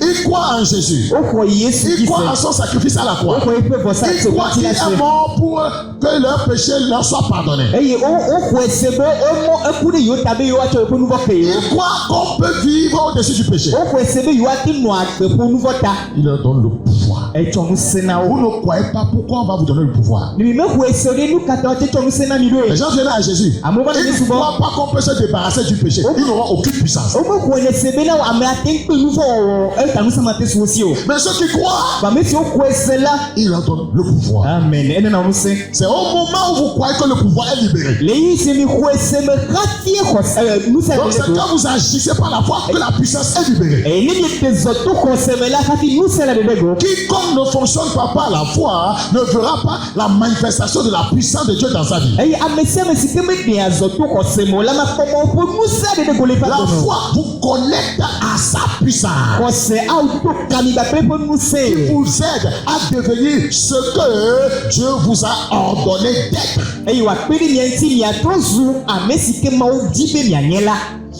Ils croient en Jésus. O xɔ Yesu Ils croient en Kristu. son sacrifice à la O croix. xɔ eƒe vɔsa Ils se croient qu'il wɔti la est se. mort pour que leurs péchés leur soient pardonnés. Eye o xɔe se be emɔ eku ɖe yewo ta be yewoatsɔ eƒe nu vɔ ke yewo. Ils croient qu'on peut vivre au-dessus du péché. O xɔe se be yewoate nɔ agbe ƒe nu vɔ ta. Il leur donne le pouvoir. Etsɔ ŋusẽ na Vous wo. ne croyez pas pourquoi on va vous donner le pouvoir. Nimi me xɔe se ɖe nu katã wote tsɔ ŋusẽ na mi ɖo Les ye. gens viennent à Jésus. Ils Amewo va na ne Yesu gbɔ. croient pas qu'on peut se débarrasser du péché. Ils n'auront aucune puissance. O me xɔe se be na ame ate ŋu kpe nu vɔ wɔwɔ eta ŋusẽ ma te su wo si o. Mais ceux qui croient, Ba me siwo xɔe se la. il leur donne le pouvoir. Amen. Enena ŋusẽ. C'est au moment où vous croyez que le pouvoir est libéré. Le yi si mi xɔe se me hafi xɔse ŋusẽ Donc ɖe c'est do. quand vous agissez par la foi que la puissance est libérée. Eye ne mi te zɔ to xɔse me la hafi ŋusẽ le ɖeɖe go. Quiconque ne fonctionne pas par la foi ne verra pas la manifestation de la puissance de Dieu dans sa vie. Eye ame sia ame si ke me ɖe azɔ to xɔse me o la ma kpɔ mɔ ƒe ŋusẽ ɖeɖe go le va La dome o. foi vous connecte à sa puissance. Xɔse awo to kami gbagbẽ ƒe ŋusẽ. Vous aide à devenir ce que Dieu vous a ordonné d'être. Eye wòakpe ɖe mia ŋuti miatrɔ zu ame si ke Mawu di be mianye la.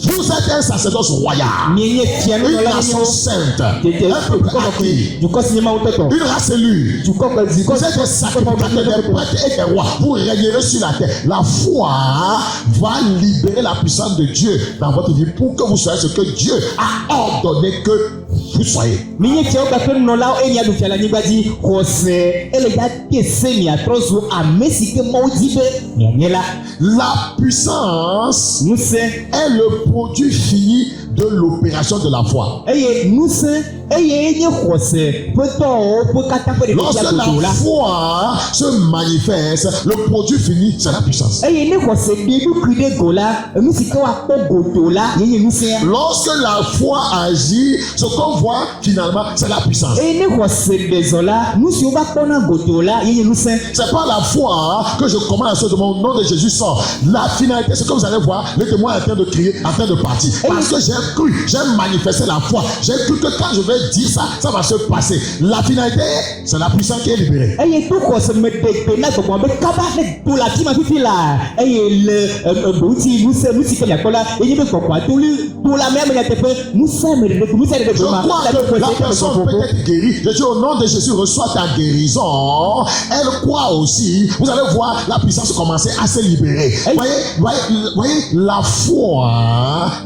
Vous êtes un sacerdoce royal, Mienye une fianunɔla nation nye sainte, tete un peuple acquis, dukɔ si nye Mawu tɔtɔ. une race élue. Dukɔ Vous êtes des sacrificateurs, des prêtres et des rois. Vous régnerez sur la terre. La foi va libérer la puissance de Dieu dans votre vie pour que vous soyez ce que Dieu a ordonné que vous soyez. Mienye fiawo kple nunɔlawo eye miaɖu fia le anyigba dzi. Xɔse ele ya te se miatrɔ zu ame si ke Mawu di be mianye la. La puissance Ŋusẽ est le produit fini de l'opération de la foi. eye ŋusẽ eye nye xɔse ƒe dɔwɔwɔ ƒe katã ƒe Lorsque ɖeɖefia godo la la. foi se manifeste, le produit fini, c'est la puissance. Eye ne xɔse ɖe ɖokui ɖe go la enu si ke woakpɔ godo la yenye ŋusẽa. Lorsque la foi agit, ce qu'on voit finalement, c'est la puissance. Eye ne xɔse ɖe zɔ la nu siwo va kpɔna godo la yenye ŋusẽ. C'est pas la foi que je commande à ceux de mon nom de Jésus sort. La finalité, c'est que vous allez voir, les témoins en train de crier, en train de partir. Parce que j'ai cru, j'ai manifesté la foi. J'ai cru que quand je vais dire ça, ça va se passer. La finalité, c'est la puissance qui est libérée. Eye to xɔse me de gbe na gbɔgbɔ be kaba ne to le afi ma fifi la eye le ŋuti ŋusẽ nu si ke miakpɔ la yenye be gbɔgbɔa to la mea me nyateƒe ŋusẽ me ɖeɖe ŋusẽ ɖeɖe Je go ma crois que la personne peut être guérie. Je dis au nom de Jésus, reçois ta guérison. Elle croit aussi. Vous allez voir la puissance commencer à se libérer. Voyez, la foi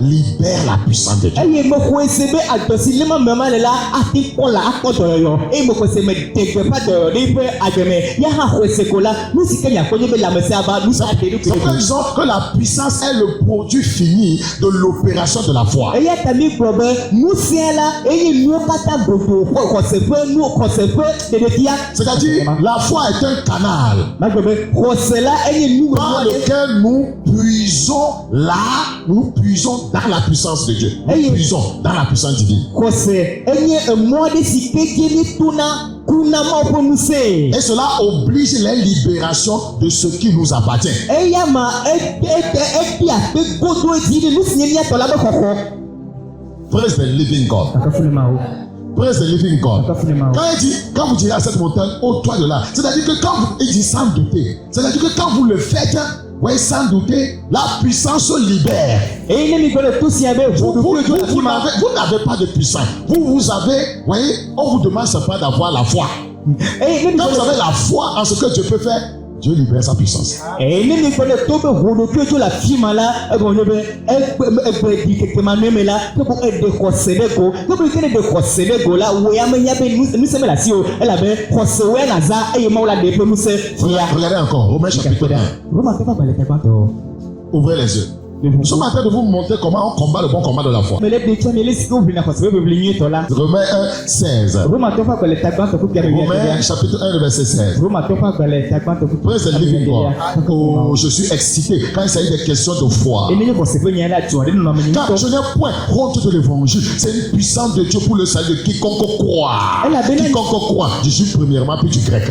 libère la puissance de Dieu. eye me xɔe se be adɔ si lé ma mema le la ate kpɔ la akpɔ dɔyɔyɔ eye me xɔe se me de gbeƒã dɔyɔ ɖe ƒe agbeme ya hã xɔe se ko la nu si ke miakpɔ nye be lãmesẽ ava nu si aɖe ɖo C'est pourquoi disons que la puissance est le produit fini de l'opération de la foi. eya ta mi gblɔ be ŋusẽ la eye nuwo katã godo xɔse ƒe nu xɔse ƒe ɖeɖefia. C'est-à-dire, la foi est un canal Magblɔ be xɔse la eye nu dans wɔwɔ ɖe. lequel nous puisons dans la puissance de Dieu. Nous puisons dans la puissance divine. Xɔse enye emɔ ɖe si ke dzi mi tona kuna Mawu ƒe ŋusẽ. Et cela oblige les libérations de ce qui nous appartient. Eya ma ebi akpe godo dzi ɖe nu si nye miatɔ la be xɔxɔ. Praise the living God. Akafu le Mawu. Praise the living God. Akafu le Mawu. Quand vous direz à cette montagne, au toit de là, c'est-à-dire que il dit sans douter, c'est-à-dire que quand vous le faites, voyez, sans douter, la puissance se libère. Eye ne mi gblɔ le to sia be ʋuɖoƒe dzo le afi ma. Vous n'avez pas de puissance. Vous avez, voyez, on vous demande simplement d'avoir la foi. Eye ne mi Quand vous gblɔ avez la foi en ce que Dieu peut faire, Dieu libère sa puissance. eye ne mi gblɔ le to be ʋuɖoƒe dzo le afi ma la egblɔ nye be egbe di kekema nu me la ke bo eɖe xɔse ɖe go ke bo yi ke ne ɖe xɔse ɖe go la wo ya menya be nusẽ me le asi o elabe xɔse woe naza eye Mawu la ɖe ƒe nusẽ fia. Regardez encore, Romains chapitre 1. Roma ƒe agbalẽ gbãtɔ. Ouvrez les yeux. Nous sommes en train de vous montrer comment on combat le bon combat de la foi. Romains 1, 16. Romains chapitre 1, verset 16. Praise the living God. Oh, je suis excité quand il s'agit des questions de foi. Car je n'ai point honte de l'évangile. C'est une puissance de Dieu pour le salut de quiconque croit. Quiconque croit. Je suis premièrement puis du grec.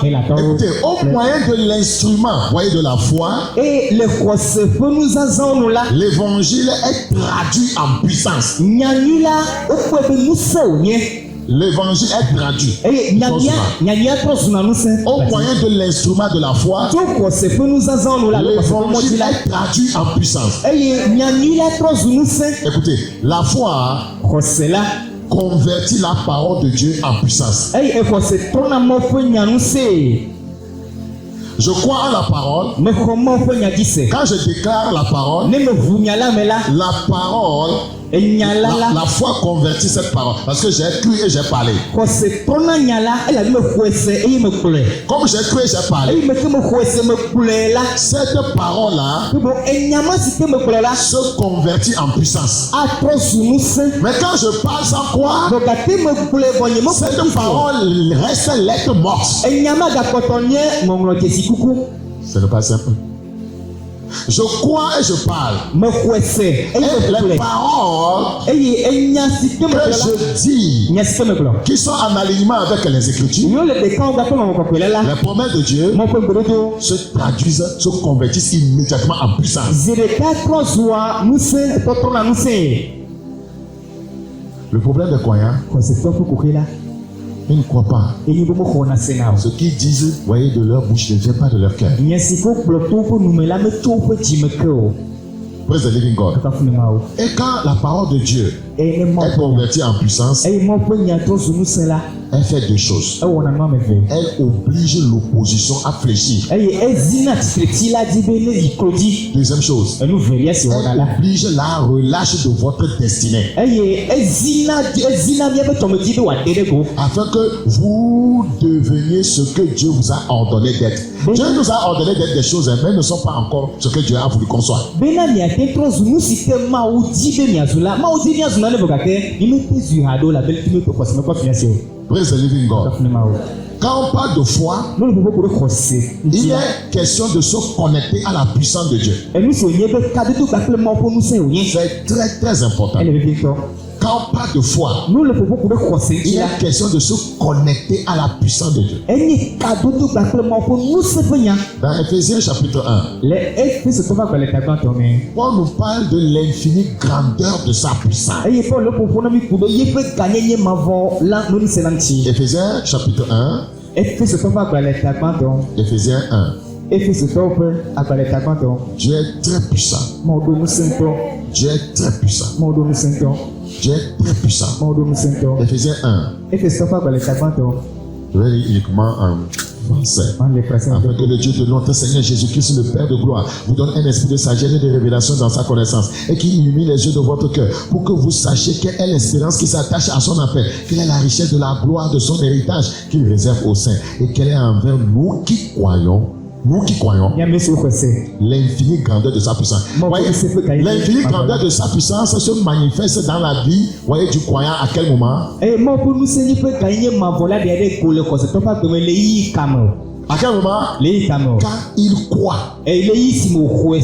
Écoutez, au moyen de l'instrument, voyez, de la foi, l'évangile est traduit en puissance. L'évangile est traduit au moyen de l'instrument de la foi. L'évangile est traduit en puissance. Écoutez, la foi convertit la parole de Dieu en puissance. Je crois en la parole. Quand je déclare la parole, la foi convertit cette parole. Parce que j'ai cru et j'ai parlé. Comme j'ai cru et j'ai parlé, cette parole-là se convertit en puissance. Mais quand je parle sans croire, cette parole reste lettre morte. Ce n'est pas simple. Je crois et je parle. Et les paroles que je dis, qui sont en alignement avec les Écritures, les promesses de Dieu se traduisent, se convertissent immédiatement en puissance. Le problème des croyants, ils ne croient pas. Ce qu'ils disent, voyez, de leur bouche ne vient pas de leur cœur. Praise the living God. Et quand la parole de Dieu est convertie en puissance, elle fait deux choses. Elle oblige l'opposition à fléchir. Deuxième chose, elle oblige la relâche de votre destinée. Afin que vous deveniez ce que Dieu vous a ordonné d'être. Dieu nous a ordonné d'être des choses, mais ne sont pas encore ce que Dieu a voulu qu'on soit. Praise the living God. Quand on parle de foi, il est question de se connecter à la puissance de Dieu. C'est très très important. Quand on parle de foi, il est question de se connecter à la puissance de Dieu. Dans Ephésiens chapitre 1, Paul nous parle de l'infinie grandeur de sa puissance. Ephésiens chapitre 1, Ephésiens 1. Dieu est très puissant. Dieu est très puissant. Dieu est très puissant. Ephésiens 1. Je vais lire uniquement en français. Afin que le Dieu de notre Seigneur Jésus-Christ, le Père de gloire, vous donne un esprit de sagesse et de révélation dans sa connaissance et qui illumine les yeux de votre cœur pour que vous sachiez quelle est l'espérance qui s'attache à son appel, quelle est la richesse de la gloire de son héritage qu'il réserve aux saints et quelle est envers nous qui croyons. Nous qui croyons, l'infinie grandeur de sa puissance. L'infinie grandeur de sa puissance se manifeste dans la vie, voyez, du croyant à quel moment? À quel moment? Quand il croit. Si vous voulez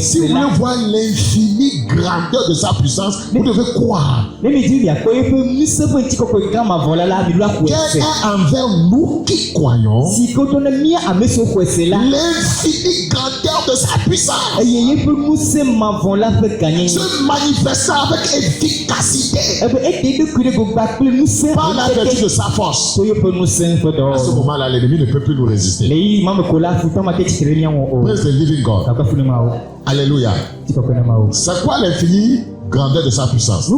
voir l'infinie grandeur de sa puissance, vous devez croire. Quelle est envers nous qui croyons l'infinie grandeur de sa puissance se manifestant avec efficacité par la vertu de sa force. À ce moment-là, l'ennemi ne peut plus nous résister. Praise the living God. Alléluia. C'est quoi l'infinie grandeur de sa puissance?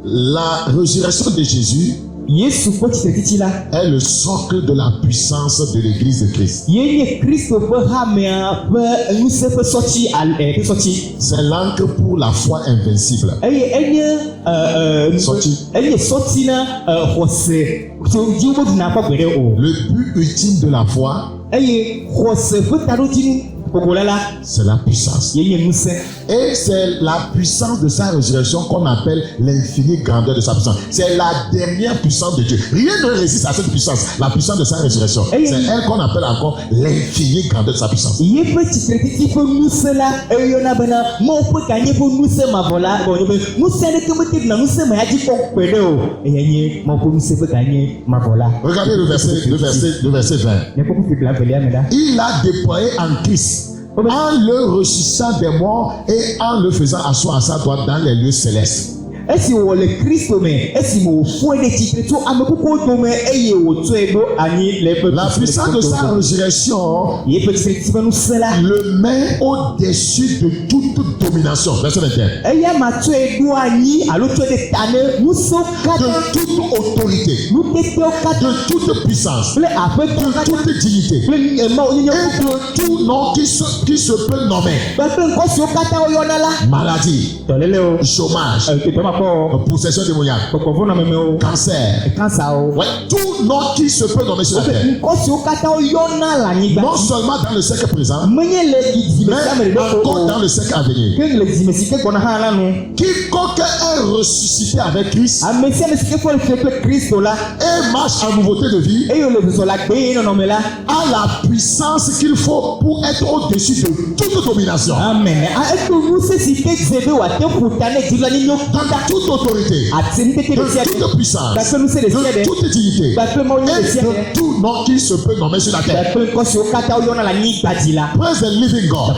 La résurrection de Jésus Yesu ƒe tsitretsitsi la est le socle de la puissance de l'église de Christ. yeye nye Kristo ƒe hamea ƒe ŋusẽ ƒe sɔtsi ƒe sɔtsi C'est l'ancre pour la foi invincible. eye enye sɔtsi na xɔse tso dzi womedina ƒe gbe ɖe o. Le but ultime de la foi, eye xɔse ƒe taɖodzinu gbogbo la c'est la puissance. yeye ŋusẽ. Et c'est la puissance de sa résurrection qu'on appelle l'infinie grandeur de sa puissance. C'est la dernière puissance de Dieu. Rien ne résiste à cette puissance, la puissance de sa résurrection. C'est elle qu'on appelle encore l'infinie grandeur de sa puissance. Ye ƒe tsitretsitsi ƒe ŋusẽ la eyɔna bena Mawu ƒe ganye ƒe ŋusẽ mavɔ la gɔnye be ŋusẽ aɖeke mete ɖina ŋusẽ ma ya dzi kpɔ kpe ɖe o eya nye Mawu ƒe ŋusẽ ƒe ganye mavɔ la. Regardez le verset 20. Ne kpɔ ƒuƒi la velia me la. Il a déployé en Christ en le ressuscitant des morts et en le faisant asseoir à sa droite dans les lieux célestes. Esi wòle Kristo me esime wòfɔe ɖe tsitre tso ame kukuwo dome eye wòtsɔe ɖo anyi le eƒe La puissance de sa résurrection ye ƒe tsitretsitsi ƒe ŋusẽ la le met au-dessus de toute domination. Verset 21. eya ma tsɔe ɖo anyi alo tsɔe ɖe ta ne ŋusẽwo katã De toute autorité, nutetewo katã de toute puissance, kple aƒetɔ de katã toute dignité kple emawo nyenye et de tout nom qui se peut nommer. kpekpe ŋkɔ siwo katã woyɔna la Maladie, dɔlélewo chômage, tɔmakpɔ possession démoniaque, kpɔkpɔvɔnɔmemewo cancer. kansawo Ouais, tout nom qui se peut nommer sur la terre. ŋkɔ siwo katã woyɔna le anyigba Non seulement dans le siècle présent, menye le dzime mais sia me ɖeɖe encore ko dans le siècle à venir. ke le dzime si ke gbɔna hã la nu Quiconque est ressuscité avec Christ ame sia ame si ke fɔ le fie kple Kristo la et marche en nouveauté de vie eye wòle zɔzɔ le agbee nɔnɔme la a la puissance qu'il faut pour être au-dessus de toute domination, amen eto ŋusẽ si ke dze be wòate ƒo ta ne dziɖulanyenyewo de kɔta toute autorité, ati nutete ɖe sia de ɖe toute puissance, gbaƒe ŋusẽ ɖe sia de ɖe toute dignité gbaƒe mawunya ɖe et sia ɖe de tout nom qui se peut nommer sur la terre. gbaƒe ŋkɔ siwo katã woyɔna le anyigba dzi la Praise the living God.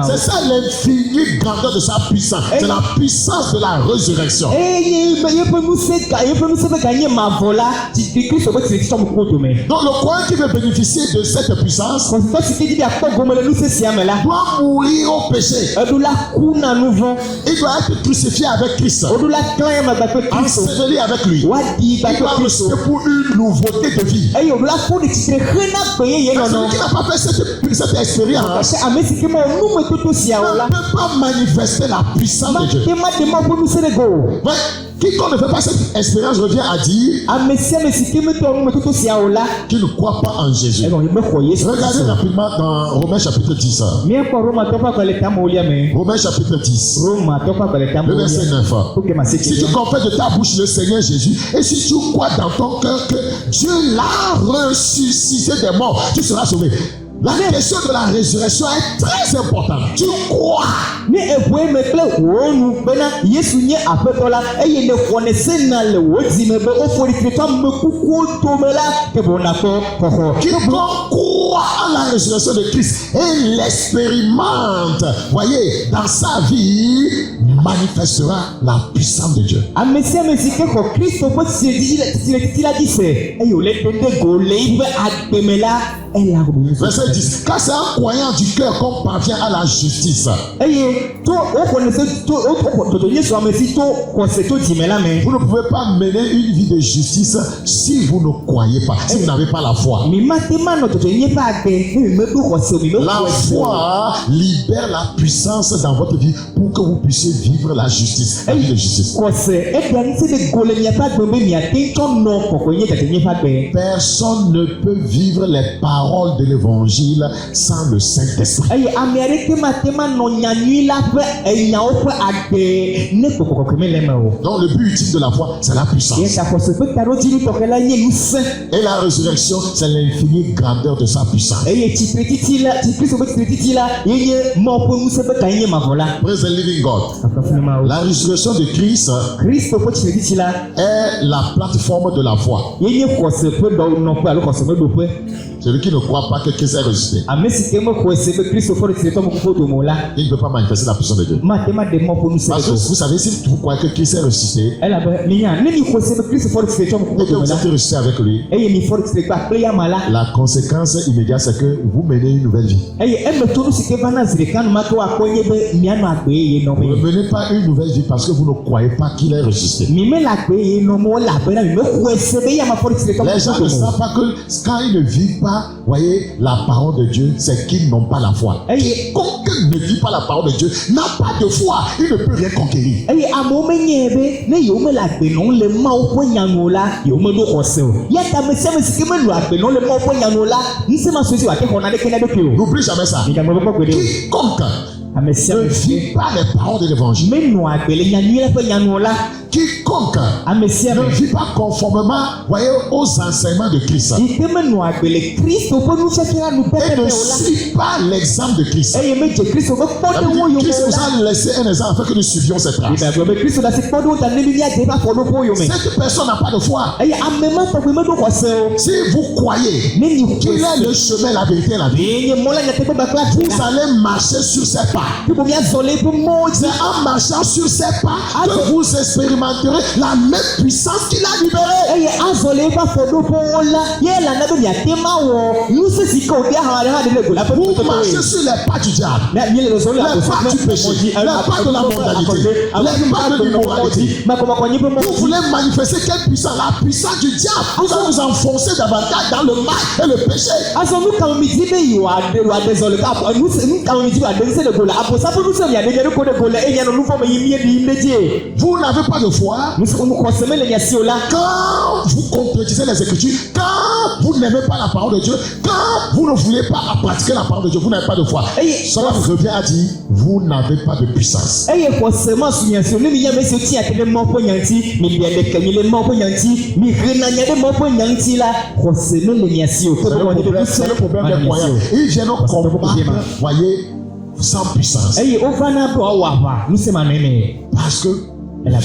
C'est ça l'infinie grandeur de sa puissance. C'est la puissance de la résurrection. eye yeƒe ŋusẽ ƒe ganye mavɔ la Kristo ƒe tsitretsitsi tsɔ mu dome Donc le croyant qui veut bénéficier de cette puissance kɔsitɔ si ke dzi be akpɔ gome le ŋusẽ sia me la doit mourir au péché. eɖo la ku na nu vɔ Il doit être crucifié avec Christ, woɖo la klã ya me gbaƒe Kristo enseveli avec lui. woaɖi Il gbaƒe doit Kristo rester pour une nouveauté de vie. eye woɖo la ƒo ɖe tsitre hena gbe yeye Mais nɔnɔ celui qui n'a pas fait cette expérience ke ame si ke ma wɔ numetoto siawo ne la peut pas manifester la puissance de Dieu. mate ma ƒe ŋusẽ ɖe go o. Ouais. Quiconque ne fait pas cette expérience revient à dire ame sia ame si ke metɔ numetoto siawo la qu'il ne croit pas en Jésus. egɔnye mexɔ Yesu Regardez Kristo rapidement dans Romains chapitre 10. míekpɔ Romatɔ ƒe agbalẽ tamewolia me Romains chapitre 10. Romatɔ ƒe agbalẽ Le verset tamewolia 9. oke ma se Si tu confesses de ta bouche le Seigneur Jésus et si tu crois dans ton cœur que Dieu l'a ressuscité des morts, tu seras sauvé. La question de la résurrection est très importante. Tu crois. ne eʋue me kple wò nu bena Yesu nye aƒetɔ la eye ne xɔne sena le wò dzime be wofɔ ɖi tso ame kukuwo dome la ke bo nakpɔ xɔxɔ. Quiconque croit à la résurrection de Christ et l'expérimente, voyez, dans sa vie, manifestera la puissance de Dieu. Ame sia ame si ke xɔ Kristo ƒe tsitretsitsi la dzi se eye wòle ɖoɖe go le yiƒe agbeme la ela Verset 10. Car c'est en croyant du cœur qu'on parvient à la justice. eye to woxɔne se to toto Yesu ame si to xɔse to dzime la me. Vous ne pouvez pas mener une vie de justice si vous ne croyez pas, si vous n'avez pas la foi. mi ma te ma nɔ toto nye ƒe agbe ne mi me ɖo xɔse o mi me La foi libère la puissance dans votre vie pour que vous puissiez vivre la justice, la vie de justice. xɔse eɖia ŋusẽ ɖe go le miaƒe agbe be miate tsɔ nɔ kɔkɔe tete nye ƒe agbe. Personne ne peut vivre les paroles de l'évangile sans le Saint-Esprit. eye ame aɖeke ma te ma nɔ nyanyui la ƒe nyawo ƒe agbe ne kɔkɔkɔkɔe me le me o. Donc le but ultime de la foi, c'est la ye puissance. ta xɔse ƒe taɖodzinu tɔxɛ la nye ŋusẽ Et la résurrection, c'est l'infinie grandeur de sa puissance. eye tsitretsitsi la Kristo ƒe tsitretsitsi la ye nye Mawu ƒe ŋusẽ ƒe ganye mavɔ la. Praise the living God. Afafunimawo. La résurrection de Christ Kristo ƒe tsitretsitsi la est la plateforme de la foi. ye nye xɔse ƒe nɔƒe alo xɔse ƒe ɖoƒe. Celui qui ne ne croit pas que Christ est ressuscité, amesikemo kwesebe Kristo fori tseto mukufoto mola il ne peut pas manifester la puissance de Dieu. matema de mo ponu Parce que sebe vous savez, si vous croyez que Christ est ressuscité ela ba niya nini kwesebe Kristo fori tseto et que mukufoto vous mola êtes ressuscité avec lui, eye ni fori tseto akleya mala la conséquence immédiate, c'est que vous menez une nouvelle vie. eye eme tonu sike bana zirikanu mako akonye be miano agbe ye no Vous ne me menez pas une nouvelle vie parce que vous ne croyez pas qu'il est ressuscité. mime la agbe ye no mo la bena mime kwesebe ya ma fori tseto Les gens ne mukufoto savent pas que quand ils ne vivent pas, voyez, la parole de Dieu, c'est qu'ils n'ont pas la foi. Hey. Quiconque ne vit pas la parole de Dieu n'a pas de foi. Il ne peut rien conquérir. eye amo menyebe ne yo me la agbe no le ma o po nyanu la yo me do koseo ya ta me se me sike me lu agbe no le ma o po nyanu la nse ma so si wa ke hona de kena do pio N'oublie jamais ça. Nika mo ko kwede Quiconque amesia ne me vit pas les paroles de l'évangile, me no agbe le nyanu la pe nyanu la quiconque amesia ne me vit pas conformément, voyez, aux enseignements de Christ ite me no agbe le Kristo po nu chakira nu et pepe ne ola suit pas l'exemple de Christ. eye me je Kristo ko po Ça de veut wo dire yo Christ nous la a laissé un exemple afin que nous suivions cette trace. ida be Kristo da se po do ta ne bi ya de ba fo no po yo me Cette personne n'a pas de foi. eye amema to me do koseo Si vous croyez ne ni qu'il est le chemin, la vérité et la vie, eye mola nya te pe ba kla vous allez marcher sur ses pas. People me azole po mo C'est en marchant sur ses pas que vous expérimenterez la même puissance qu'il a libérée. eye azole ba fodo po la ye la na be ya tema wo nu se si ko dia ha ha de le gola Vous marchez sur les pas du diable, na mi le zo la les pas du péché, les pas de la mondialité, les pas de l'immoralité. ma ko ma ko nyi po mo Vous voulez manifester quelle puissance? La puissance du diable. Vous allez vous enfoncer davantage dans le mal et le péché. aso nu ka mi di be yo ade wa de zo le ka nu se nu ka mi di wa de se le gola apo sa po nu se ya de ko de gola e ya no nu fo me yimi di meje Vous n'avez pas de foi. nu se ko se me le ya si ola Quand vous contredisez les Écritures, quand vous n'aimez pas la parole de Dieu, quand vous ne voulez pas pratiquer la parole de Dieu, vous n'avez pas de foi. Cela revient à dire, vous n'avez pas de puissance. eye ko se ma su ya so ni mi ya me se ti ate mo po nyanti mi bi de ke mi le mo po nyanti mi rena nya de mo po nyanti la ko se me le ya si o C'est le problème des croyants. Ils viennent combattre, voyez, sans puissance. eye o vana bo wa wa nu se ma nene Parce que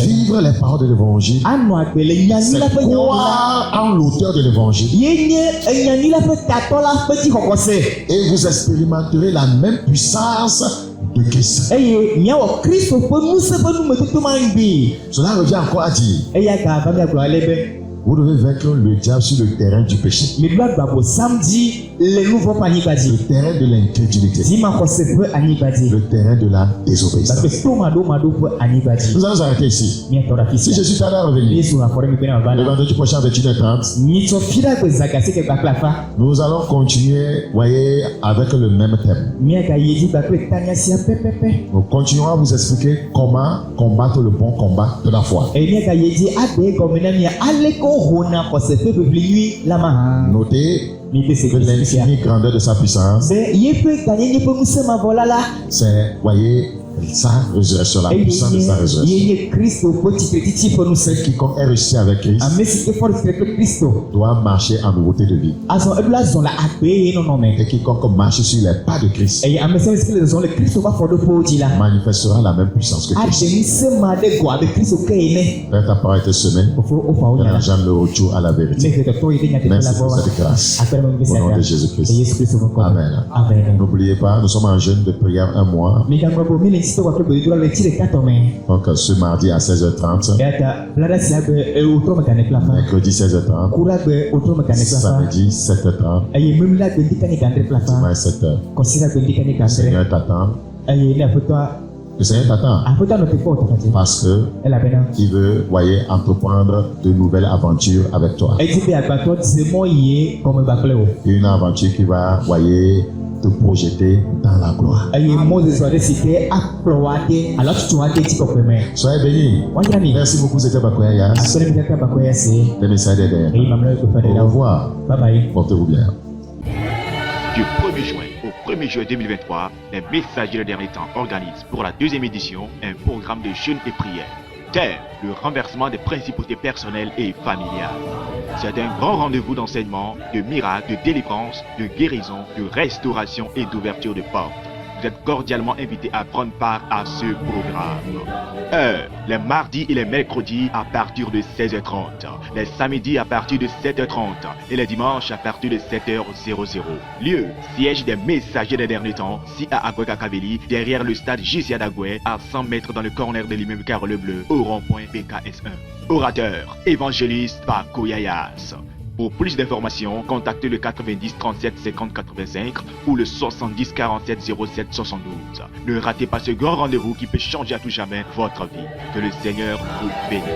vivre les paroles de l'évangile, anu agbele nyani la c'est pe nyawo croire en l'auteur de l'évangile. yenye nyani la pe tato la pe ti kokose Et vous expérimenterez la même puissance de Christ. eye nyawo Kristo pe nu se pe nu me toto mangbi Cela revient encore à dire, eye ka ba mi aglo alebe vous devez vaincre le diable sur le terrain du péché, mi doit babo samedi le nouveau panier le badi terrain de l'incrédulité, dima ko se pe ani badi le terrain de la ba désobéissance. pe to ma do pe ani badi Nous allons arrêter ici. mi to da Si fisi Jésus tarde à revenir, Yesu akore mi pena le bala vendredi prochain à 21h30, ni to fira ko zakasi ke bakla fa nous allons continuer, voyez, avec le même thème. mi ka yeji bakle tanya si pepepe Nous continuerons à vous expliquer comment combattre le bon combat de la foi. e mi ka yeji ade ko mena mi ale ko hona ko se pe lui la ma Notez mi pe se que l'infinie grandeur de sa puissance, be ye pe gagner ni pe musema volala c'est, voyez, sa résurrection, la puissance de sa résurrection. ye Kristo poti petit pe nous se Quiconque est ressuscité avec Christ amesi ke force que Kristo doit marcher en nouveauté de vie. aso ebla zon la akpe ye no me Et quiconque marche sur les pas de Christ e amesi que les zon le Kristo va fodo poti la manifestera la même puissance que Christ. ade musema de go abe Kristo ke ene Père, ta parole est semée. o fa o Que nya l'argent le retour à la vérité. mais que to yede nya te la Merci pour voix cette grâce. après mon Au nom de Jésus-Christ. Yesu Kristo ko Amen. amen N'oubliez pas, nous sommes en jeûne de prière un mois. mi kan ko mi le sito ko be dura le tire 4 mai Donc ce mardi à 16h30, eta blada siabe e outro mekanik la fa mercredi 16h30, kura be outro mekanik la fa samedi 7h30, aye même la be dikani kandre la fa dimanche 7h. ko sira be dikani Le kandre Seigneur t'attend. aye na foto Le Seigneur t'attend afoto no te ko to fati parce que ela bena il veut, voyez, entreprendre de nouvelles aventures avec toi. e ti be agbato se mo ye comme bakle o Une aventure qui va, voyez, te projeter dans la gloire. aye Moses so de site aploade alors tu vois que ti ko peme Soyez bénis. wanya ni Merci beaucoup, c'était Bakoya Yas. asore mi ka ba ko yase Le message des derniers. e mamla ko fa de Au la revoir. bye bye Portez-vous bien. Du 1er juin au 1er juillet 2023, les Messagers de dernier temps organisent pour la deuxième édition un programme de jeûne et prière. Thème, le renversement des principautés personnelles et familiales. C'est un grand rendez-vous d'enseignement, de miracles, de délivrance, de guérison, de restauration et d'ouverture de portes. vous êtes cordialement invités à prendre part à ce programme. Heure, les mardis et les mercredis à partir de 16h30, les samedis à partir de 7h30 et les dimanches à partir de 7h00. Lieu, siège des messagers des derniers temps, si à Agoué Kakaveli, derrière le stade JCA d'Agoué, à 100 mètres dans le corner de l'immeuble Carole Bleu, au rond-point BKS1. Orateur, évangéliste Paco Yayas. Pour plus d'informations, contactez le 90 37 50 85 ou le 70 47 07 72. Ne ratez pas ce grand rendez-vous qui peut changer à tout jamais votre vie. Que le Seigneur vous bénisse.